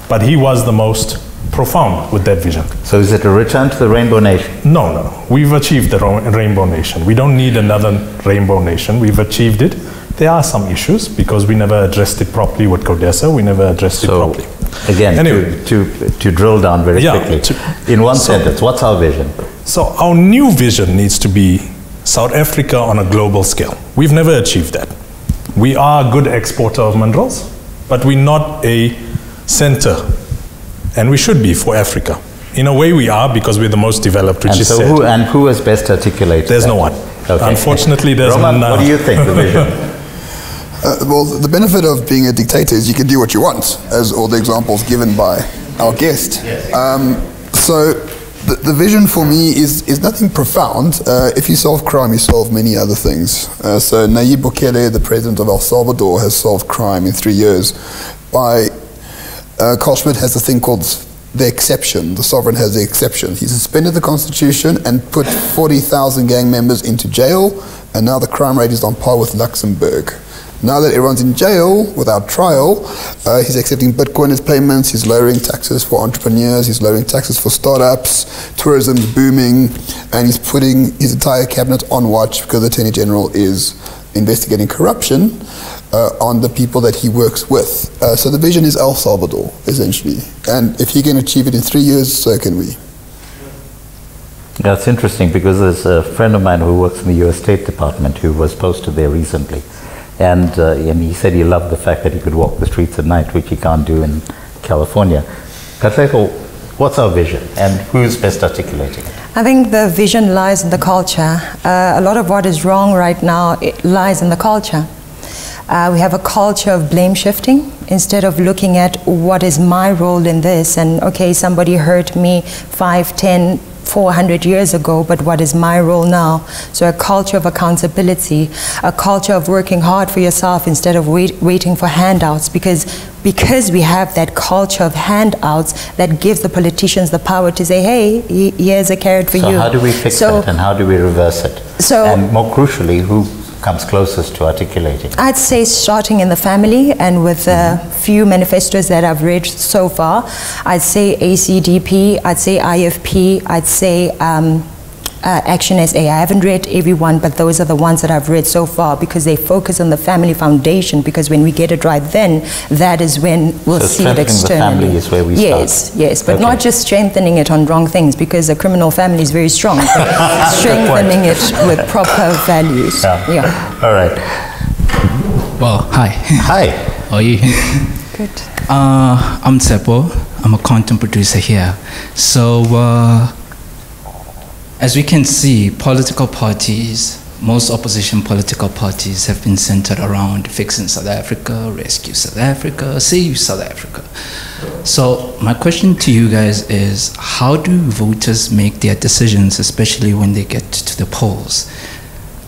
but he was the most profound with that vision. So is it a return to the Rainbow Nation? No, no, no. We've achieved the Rainbow Nation. We don't need another Rainbow Nation. We've achieved it. There are some issues because we never addressed it properly with CODESA. We never addressed it properly. Again, anyway, to drill down very quickly. In one sentence, what's our vision? So our new vision needs to be South Africa on a global scale. We've never achieved that. We are a good exporter of minerals, but we're not a center, and we should be for Africa. In a way we are, because we're the most developed, which is sad. And who has best articulated There's that? no one. Okay. Unfortunately, there's Roman, none. what do you think, the vision? Well, the benefit of being a dictator is you can do what you want, as all the examples given by our guest. So the vision for me is nothing profound. If you solve crime, you solve many other things. So Nayib Bukele, the president of El Salvador, has solved crime in 3 years. Carl Schmitt has a thing called the exception. The sovereign has the exception. He suspended the constitution and put 40,000 gang members into jail, and now the crime rate is on par with Luxembourg. Now that everyone's in jail without trial, he's accepting Bitcoin as payments, he's lowering taxes for entrepreneurs, he's lowering taxes for startups, tourism's booming, and he's putting his entire cabinet on watch because the Attorney General is investigating corruption on the people that he works with. So the vision is El Salvador, essentially. And if he can achieve it in 3 years, so can we. Yeah, it's interesting because there's a friend of mine who works in the US State Department who was posted there recently. And he said he loved the fact that he could walk the streets at night, which he can't do in California. Katlego, what's our vision and who's best articulating it? I think the vision lies in the culture. A lot of what is wrong right now, it lies in the culture. We have a culture of blame shifting instead of looking at what is my role in this, and okay, somebody hurt me 5, 10, 400 years ago, but what is my role now? So a culture of accountability, a culture of working hard for yourself instead of waiting for handouts, because we have that culture of handouts that gives the politicians the power to say, hey, here's a carrot for you. So how do we fix that and how do we reverse it? And more crucially, who comes closest to articulating? I'd say starting in the family, and with a few manifestos that I've read so far, I'd say ACDP, I'd say IFP, I'd say Action SA. I haven't read everyone, but those are the ones that I've read so far because they focus on the family foundation, because when we get it right then, that is when we'll see it externally. The family is where we start. Yes, but not just strengthening it on wrong things, because a criminal family is very strong, but strengthening it with proper values. Yeah. All right. Well, hi. Hi. How are you? Good. I'm Tsepo. I'm a content producer here. So, as we can see, political parties, most opposition political parties have been centered around fixing South Africa, rescue South Africa, save South Africa. So my question to you guys is, how do voters make their decisions, especially when they get to the polls?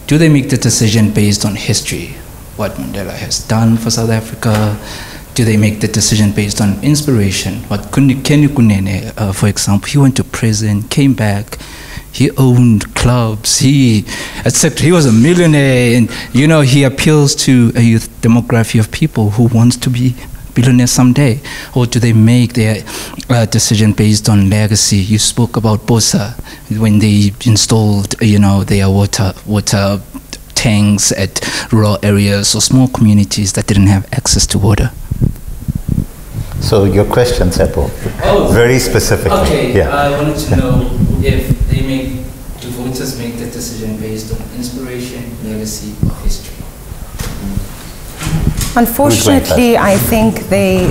Do they make the decision based on history, what Mandela has done for South Africa? Do they make the decision based on inspiration? What Kenny Kunene, for example, he went to prison, came back, he owned clubs, he was a millionaire, and you know, he appeals to a youth demography of people who wants to be billionaires someday. Or do they make their decision based on legacy? You spoke about Bosa, when they installed, you know, their water tanks at rural areas or small communities that didn't have access to water. So your question, Seppo, very specifically. Okay, yeah. I wanted to know if do voters make the decision based on inspiration, legacy, or history? Unfortunately, I think they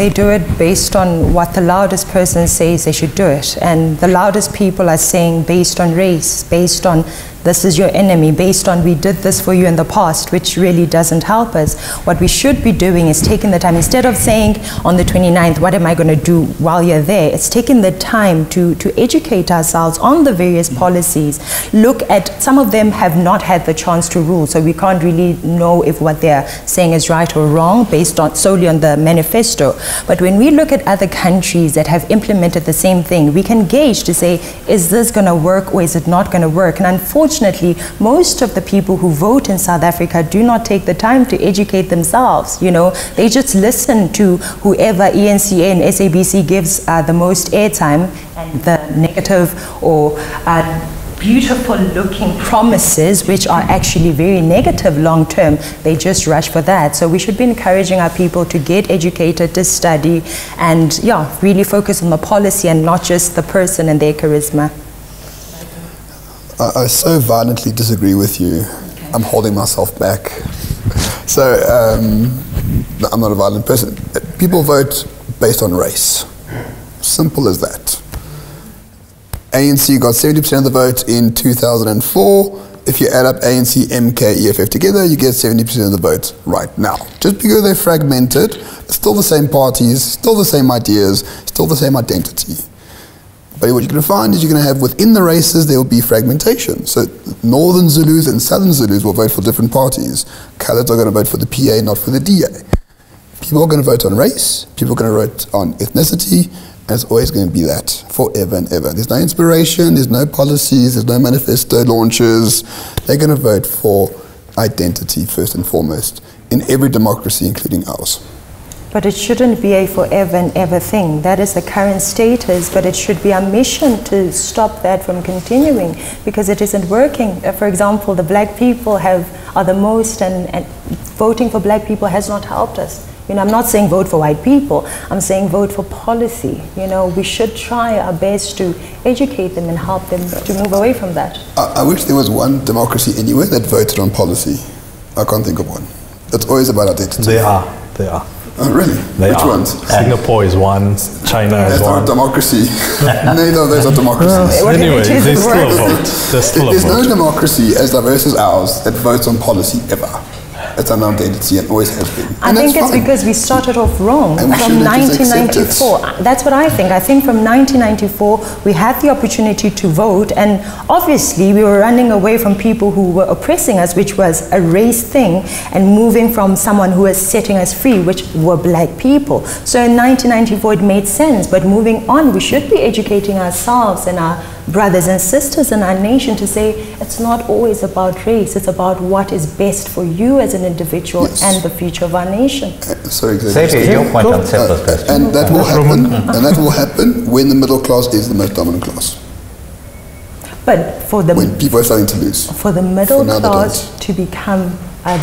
do it based on what the loudest person says they should do it. And the loudest people are saying based on race, based on this is your enemy, based on we did this for you in the past, which really doesn't help us. What we should be doing is taking the time, instead of saying on the 29th, what am I going to do while you're there? It's taking the time to educate ourselves on the various policies. Look at, some of them have not had the chance to rule, so we can't really know if what they're saying is right or wrong based on solely on the manifesto. But when we look at other countries that have implemented the same thing, we can gauge to say, is this going to work or is it not going to work? And unfortunately, most of the people who vote in South Africa do not take the time to educate themselves. You know, they just listen to whoever ENCA and SABC gives the most airtime, and the negative or beautiful looking promises, which are actually very negative long term, they just rush for that. So we should be encouraging our people to get educated, to study, and really focus on the policy and not just the person and their charisma. I so violently disagree with you. Okay. I'm holding myself back. So, I'm not a violent person. People vote based on race. Simple as that. ANC got 70% of the vote in 2004. If you add up ANC, MK, EFF together, you get 70% of the vote right now. Just because they're fragmented, it's still the same parties, still the same ideas, still the same identity. But what you're going to find is you're going to have within the races, there will be fragmentation. So Northern Zulus and Southern Zulus will vote for different parties. Coloureds are going to vote for the PA, not for the DA. People are going to vote on race, people are going to vote on ethnicity, and it's always going to be that forever and ever. There's no inspiration, there's no policies, there's no manifesto launches. They're going to vote for identity first and foremost in every democracy, including ours. But it shouldn't be a forever and ever thing. That is the current status, but it should be our mission to stop that from continuing because it isn't working. For example, the black people are the most, and voting for black people has not helped us. You know, I'm not saying vote for white people, I'm saying vote for policy. You know, we should try our best to educate them and help them to move away from that. I wish there was one democracy anywhere that voted on policy. I can't think of one. It's always about identity. They are. Oh, really? Which ones? Singapore is one, China is one. That's not democracy. Neither of those are democracies. Anyway, there's still a vote. There's no democracy as diverse as ours that votes on policy ever. It's an identity and always has been. I think it's because we started off wrong from 1994. That's what I think. I think from 1994 we had the opportunity to vote, and obviously we were running away from people who were oppressing us, which was a race thing, and moving from someone who was setting us free, which were black people. So in 1994 it made sense, but moving on we should be educating ourselves and our brothers and sisters in our nation to say it's not always about race, it's about what is best for you as an individual and the future of our nation. Sorry, Xavier. Say your point on Seppo's question. And that will happen. And that will happen when the middle class is the most dominant class. But for the when people are starting to lose. For the middle class to become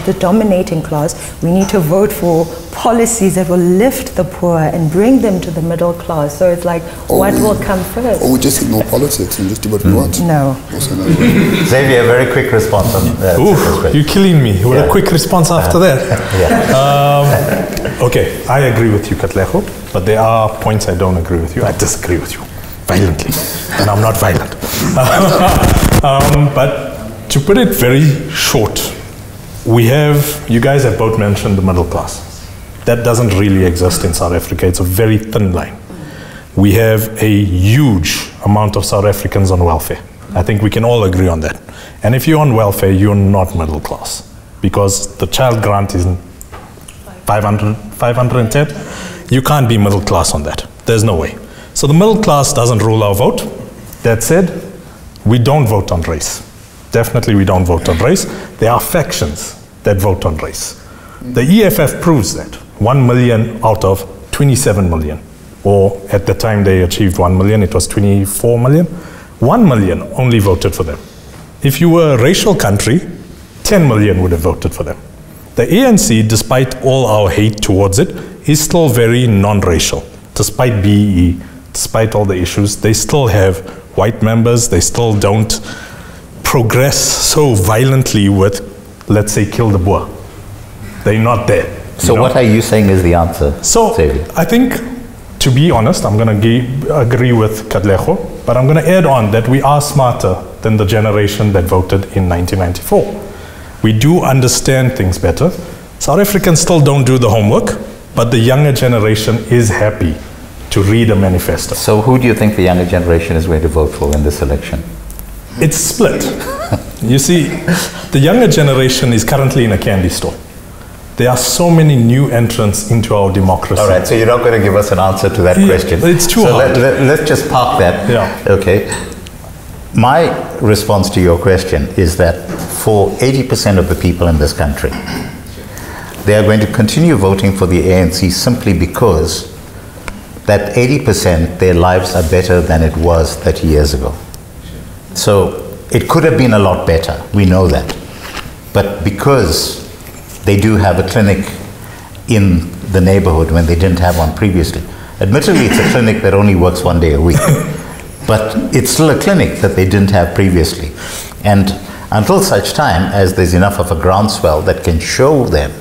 the dominating class, we need to vote for policies that will lift the poor and bring them to the middle class. So it's like, what will come first? Or we just ignore politics and just do what we want. No. Xavier, a very quick response on that. Ooh, you're killing me. With a quick response after that. Okay, I agree with you, Katlego, but there are points I don't agree with you. I disagree with you violently, and I'm not violent. But to put it very short, you guys have both mentioned the middle class. That doesn't really exist in South Africa. It's a very thin line. We have a huge amount of South Africans on welfare. I think we can all agree on that. And if you're on welfare, you're not middle class because the child grant is 510. You can't be middle class on that. There's no way. So the middle class doesn't rule our vote. That said, we don't vote on race. Definitely we don't vote on race. There are factions that vote on race. The EFF proves that. 1 million out of 27 million. Or at the time they achieved 1 million, it was 24 million. 1 million only voted for them. If you were a racial country, 10 million would have voted for them. The ANC, despite all our hate towards it, is still very non-racial. Despite BEE, despite all the issues, they still have white members, they still don't progress so violently with, let's say, kill the Boer. They're not there. So what are you saying is the answer, So Xavier? I think, to be honest, I'm going to agree with Katlego, but I'm going to add on that we are smarter than the generation that voted in 1994. We do understand things better. South Africans still don't do the homework, but the younger generation is happy to read a manifesto. So who do you think the younger generation is going to vote for in this election? It's split. You see, the younger generation is currently in a candy store. There are so many new entrants into our democracy. All right, so you're not going to give us an answer to that question. It's too hard. Let's just park that. Yeah. Okay. My response to your question is that for 80% of the people in this country, they are going to continue voting for the ANC simply because that 80%, their lives are better than it was 30 years ago. So it could have been a lot better, we know that. But because they do have a clinic in the neighborhood when they didn't have one previously. Admittedly, it's a clinic that only works 1 day a week. But it's still a clinic that they didn't have previously. And until such time as there's enough of a groundswell that can show them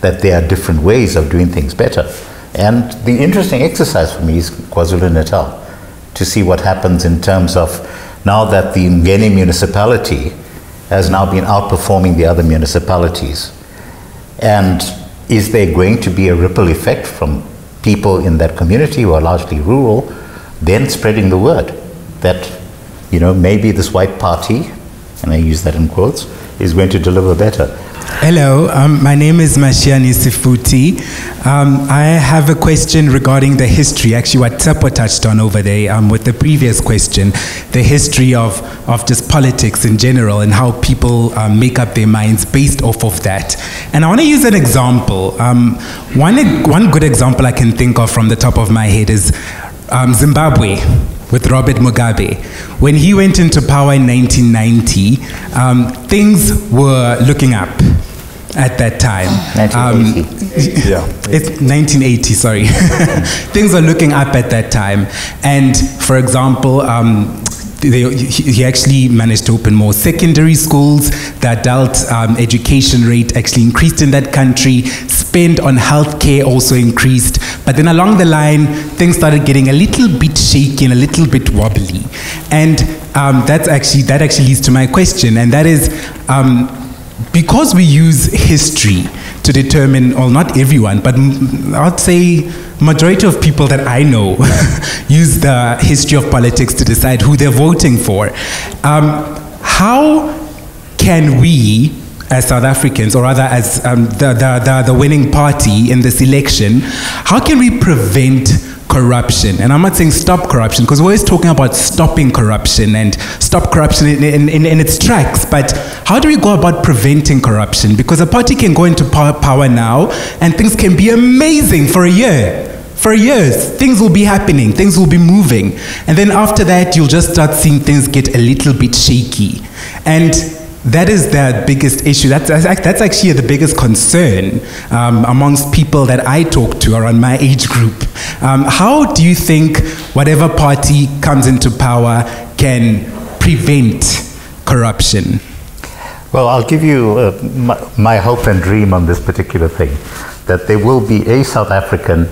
that there are different ways of doing things better, And the interesting exercise for me is KwaZulu-Natal, to see what happens in terms of now that the Ngeni municipality has now been outperforming the other municipalities. And is there going to be a ripple effect from people in that community who are largely rural, then spreading the word that, you know, maybe this white party, and I use that in quotes, is going to deliver better? Hello, my name is Mashiani Sifuti. I have a question regarding the history, actually what Tsepo touched on over there with the previous question, the history of just politics in general and how people make up their minds based off of that. And I want to use an example. One good example I can think of from the top of my head is Zimbabwe with Robert Mugabe. When he went into power in 1990, things were looking up at that time. 1980. It's 1980, sorry. Things were looking up at that time. And for example, he actually managed to open more secondary schools. The adult education rate actually increased in that country. Spend on healthcare also increased. But then along the line, things started getting a little bit shaky and a little bit wobbly. And that actually leads to my question, and that is, because we use history to determine, well, not everyone, but I'd say majority of people that I know use the history of politics to decide who they're voting for. How can we, as South Africans, or rather as the winning party in this election, how can we prevent corruption? And I'm not saying stop corruption, because we're always talking about stopping corruption and stop corruption in its tracks, but how do we go about preventing corruption? Because a party can go into power now and things can be amazing for a year. For years, things will be happening, things will be moving. And then after that, you'll just start seeing things get a little bit shaky. And that is the biggest issue. That's actually the biggest concern amongst people that I talk to around my age group. How do you think whatever party comes into power can prevent corruption? Well, I'll give you my hope and dream on this particular thing, that there will be a South African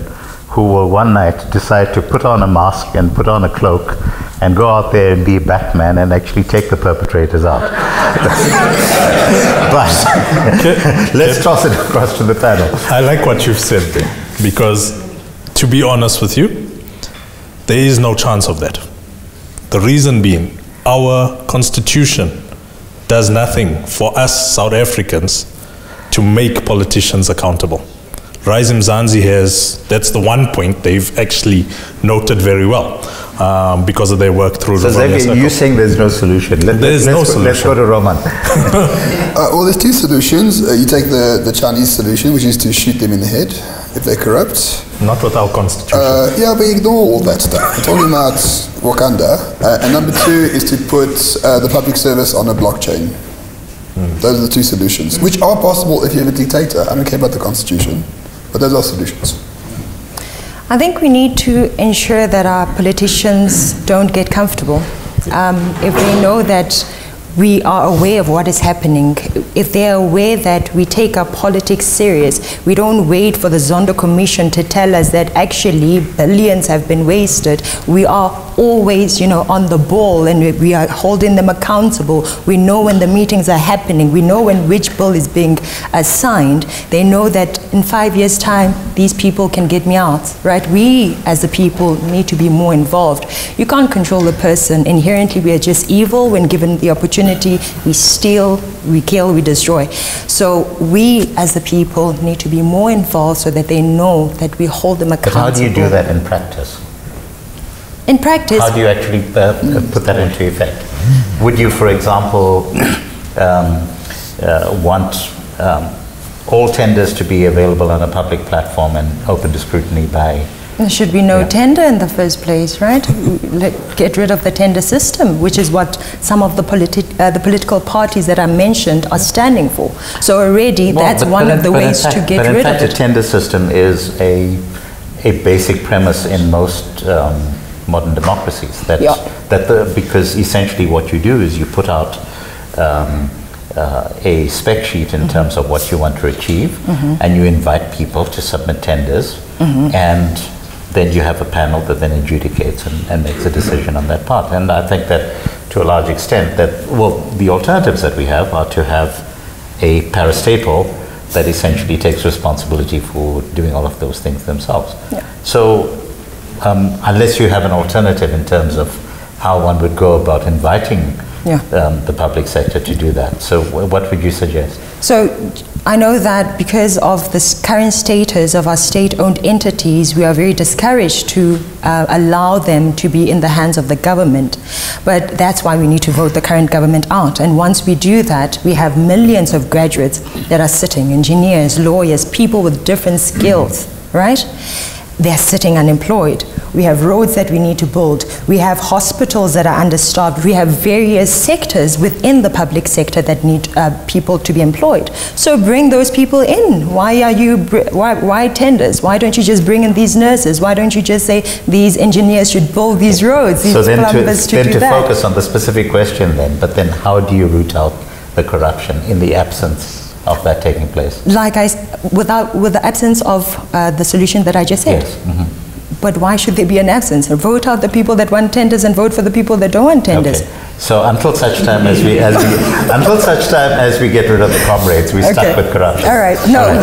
who will one night decide to put on a mask and put on a cloak and go out there and be Batman and actually take the perpetrators out. But let's toss it across to the panel. I like what you've said there, because to be honest with you, there is no chance of that. The reason being, our constitution does nothing for us South Africans to make politicians accountable. Rise Mzansi that's the one point they've actually noted very well because of their work through So Xavier, you're saying there's no solution. Let's go to Roman. Well, there's two solutions. You take the Chinese solution, which is to shoot them in the head if they're corrupt. Not with our constitution. Yeah, but ignore all that stuff. We're talking about Wakanda. And number two is to put the public service on a blockchain. Those are the two solutions, which are possible if you have a dictator. I don't care about the constitution, but those are solutions. I think we need to ensure that our politicians don't get comfortable. If they know that we are aware of what is happening, if they are aware that we take our politics serious, we don't wait for the Zondo Commission to tell us that actually billions have been wasted. We are always, on the ball, and we are holding them accountable. We know when the meetings are happening. We know when which bill is being signed. They know that in 5 years' time, these people can get me out, right? We, as the people, need to be more involved. You can't control a person. Inherently, we are just evil when given the opportunity. We steal, we kill, we destroy. So we, as the people, need to be more involved so that they know that we hold them accountable. But how do you do that in practice? In practice, how do you actually put that into effect? Would you, for example, want all tenders to be available on a public platform and open to scrutiny by... There should be no tender in the first place, right? Get rid of the tender system, which is what some of the political parties that are mentioned are standing for. So already, that's one of the ways to get rid of it. But in fact, a tender system is a basic premise in most modern democracies. Because essentially what you do is you put out a spec sheet in terms of what you want to achieve, and you invite people to submit tenders, and then you have a panel that then adjudicates and makes a decision on that part. And I think that to a large extent that, well, the alternatives that we have are to have a parastatal that essentially takes responsibility for doing all of those things themselves. Yeah. So unless you have an alternative in terms of how one would go about inviting the public sector to do that. So what would you suggest? So I know that because of this current status of our state-owned entities, we are very discouraged to allow them to be in the hands of the government. But that's why we need to vote the current government out. And once we do that, we have millions of graduates that are sitting, engineers, lawyers, people with different skills, right? They're sitting unemployed. We have roads that we need to build. We have hospitals that are understaffed. We have various sectors within the public sector that need people to be employed. So bring those people in. Why tenders? Why don't you just bring in these nurses? Why don't you just say these engineers should build these roads, these plumbers to do that? To focus on the specific question then, but then how do you root out the corruption in the absence of that taking place? With the absence of the solution that I just said. Yes. But why should there be an absence? Vote out the people that want tenders and vote for the people that don't want tenders. Okay. So until such time as we get rid of the comrades, we stuck with corruption. All right. No. All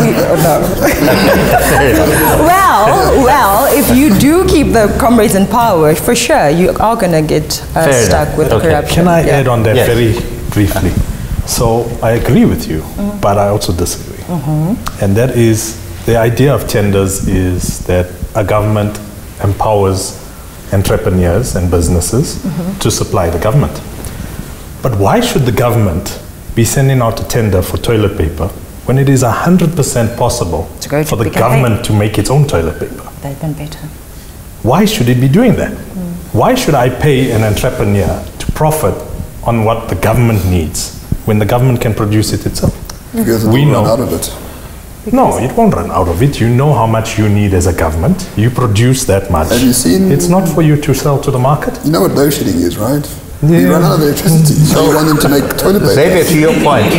right. Well, if you do keep the comrades in power, for sure you are going to get stuck with corruption. Can I add on that very briefly? So I agree with you, but I also disagree. And that is, the idea of tenders is that a government empowers entrepreneurs and businesses to supply the government. But why should the government be sending out a tender for toilet paper when it is 100% possible for the government to make its own toilet paper? They've been better. Why should it be doing that? Why should I pay an entrepreneur to profit on what the government needs when the government can produce it itself? Because it will run out of it. No, it won't run out of it. You know how much you need as a government. You produce that much. Have you seen? It's not for you to sell to the market. You know what load shedding is, right? Yeah. You run out of electricity, so you want them to make toilet paper. Xavier, to your point.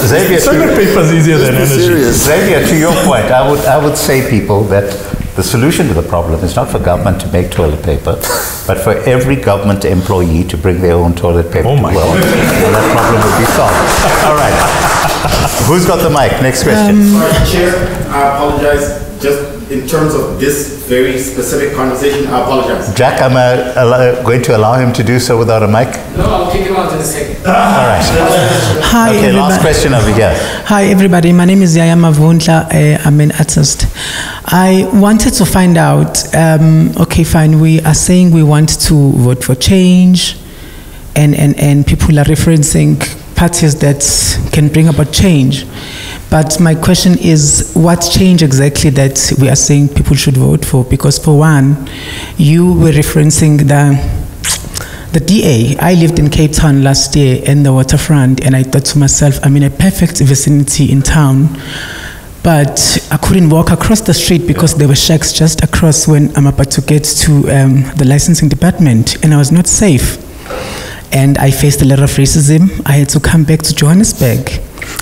Xavier, toilet paper is easier than energy. Serious. Xavier, to your point, I would say people that the solution to the problem is not for government to make toilet paper, but for every government employee to bring their own toilet paper to work, and that problem would be solved. All right. Who's got the mic? Next question. Sorry, Chair, I apologize. Just in terms of this very specific conversation, I apologize. Jack, I'm going to allow him to do so without a mic. No, I'll kick him out in a second. All right. Hi, okay, everybody. Last question over here. Hi, everybody. My name is Yaya Mavundla. I'm an artist. I wanted to find out, okay, fine, we are saying we want to vote for change, and people are referencing parties that can bring about change. But my question is, what change exactly that we are saying people should vote for? Because for one, you were referencing the DA. I lived in Cape Town last year in the waterfront, and I thought to myself, I'm in a perfect vicinity in town, but I couldn't walk across the street because there were shacks just across when I'm about to get to the licensing department, and I was not safe. And I faced a lot of racism. I had to come back to Johannesburg.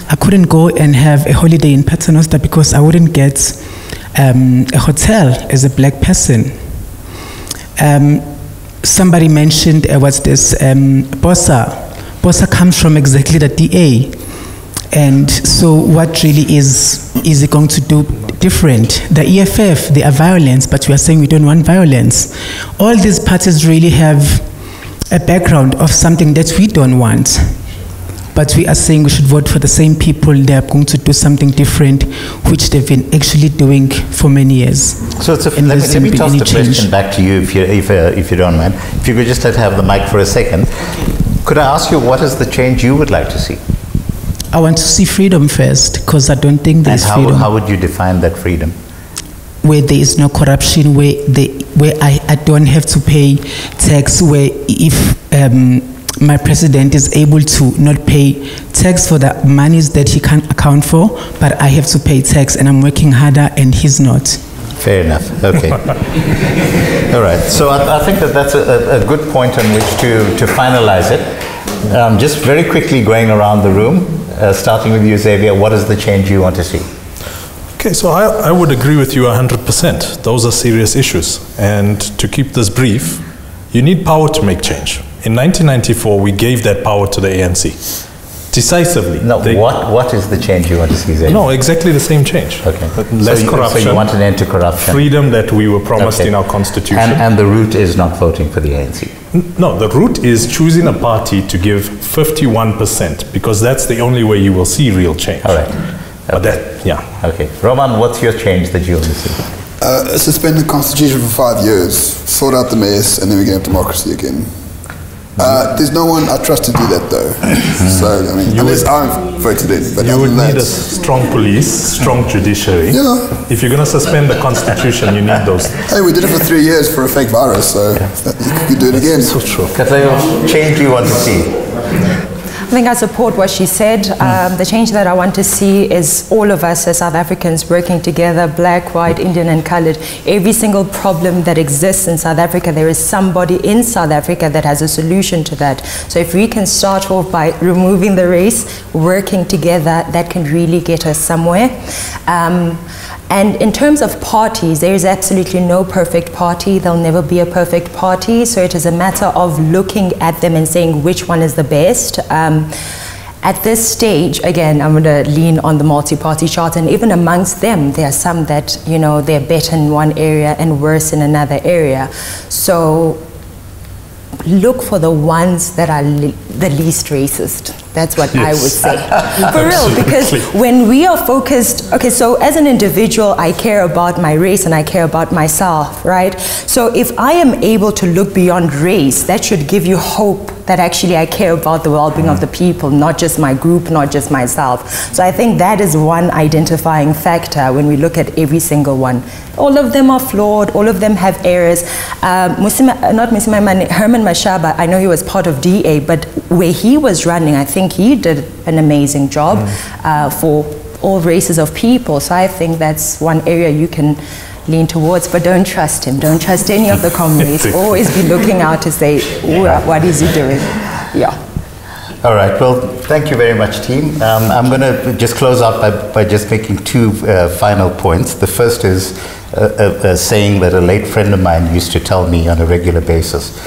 I couldn't go and have a holiday in Paternoster because I wouldn't get a hotel as a black person. Somebody mentioned, what's this, Bossa. Bossa comes from exactly the DA. And so what really is it going to do different? The EFF, they are violence, but we are saying we don't want violence. All these parties really have a background of something that we don't want. But we are saying we should vote for the same people. They are going to do something different, which they've been actually doing for many years. So let me toss the question back to you, if you don't mind. If you could just have the mic for a second. Could I ask you, what is the change you would like to see? I want to see freedom first, because I don't think there's freedom. How would you define that freedom? Where there is no corruption, where I don't have to pay tax, where if my president is able to not pay tax for the monies that he can't account for, but I have to pay tax and I'm working harder and he's not. Fair enough. Okay. All right. So I think that's a good point on which to finalize it. Just very quickly going around the room, starting with you, Xavier, what is the change you want to see? Okay, so I would agree with you 100%. Those are serious issues. And to keep this brief, you need power to make change. In 1994, we gave that power to the ANC. Decisively. No, what is the change you want to see, Xavier? No, exactly the same change. Okay. Less corruption. So you want an end to corruption. Freedom that we were promised in our constitution. And the route is not voting for the ANC. No, the route is choosing a party to give 51%, because that's the only way you will see real change. All right. But that, yeah. Okay. Roman, what's your change that you want to see? Suspend the constitution for 5 years, sort out the mess, and then we can have democracy again. There's no one I trust to do that, though. So, I mean, unless I'm voted in. But you would need a strong police, strong judiciary. Yeah. If you're going to suspend the constitution, you need those. Hey, we did it for 3 years for a fake virus, so you could do it again. So true. Katlego, change you want to see? I think I support what she said. The change that I want to see is all of us as South Africans working together, black, white, Indian and colored. Every single problem that exists in South Africa, there is somebody in South Africa that has a solution to that. So if we can start off by removing the race, working together, that can really get us somewhere. And in terms of parties, there is absolutely no perfect party. There'll never be a perfect party. So it is a matter of looking at them and saying which one is the best. At this stage, again, I'm going to lean on the multi-party chart, and even amongst them, there are some that, you know, they're better in one area and worse in another area. So look for the ones that are the least racist. That's what I would say. For real, because when we are focused, okay, so as an individual, I care about my race and I care about myself, right? So if I am able to look beyond race, that should give you hope that actually I care about the well-being of the people, not just my group, not just myself. So I think that is one identifying factor when we look at every single one. All of them are flawed, all of them have errors. Herman Mashaba, I know he was part of DA, but where he was running, I think he did an amazing job for all races of people. So I think that's one area you can lean towards, but don't trust him. Don't trust any of the comrades. Always be looking out to say, what is he doing? Yeah. All right. Well, thank you very much, team. I'm going to just close out by just making two final points. The first is a saying that a late friend of mine used to tell me on a regular basis.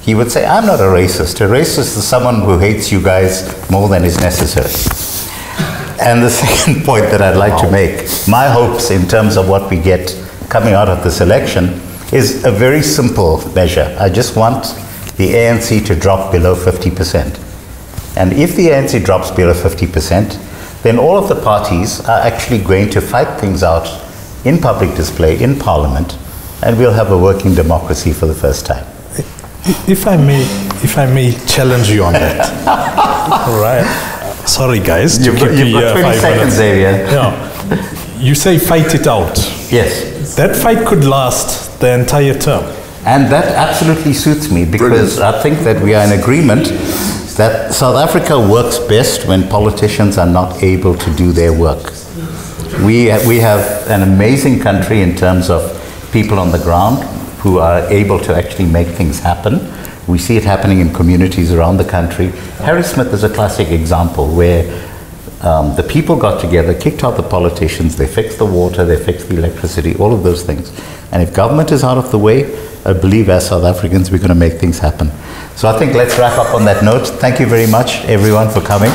He would say, I'm not a racist. A racist is someone who hates you guys more than is necessary. And the second point that I'd like to make, my hopes in terms of what we get coming out of this election is a very simple measure. I just want the ANC to drop below 50%. And if the ANC drops below 50%, then all of the parties are actually going to fight things out in public display, in Parliament, and we'll have a working democracy for the first time. If I may challenge you on that. All right. Sorry, guys. You've got 20 seconds, Xavier. Yeah. You say fight it out. Yes. That fight could last the entire term. And that absolutely suits me, because I think that we are in agreement that South Africa works best when politicians are not able to do their work. We have an amazing country in terms of people on the ground who are able to actually make things happen. We see it happening in communities around the country. Harry Smith is a classic example where the people got together, kicked out the politicians, they fixed the water, they fixed the electricity, all of those things. And if government is out of the way, I believe as South Africans we're going to make things happen. So I think let's wrap up on that note. Thank you very much, everyone, for coming.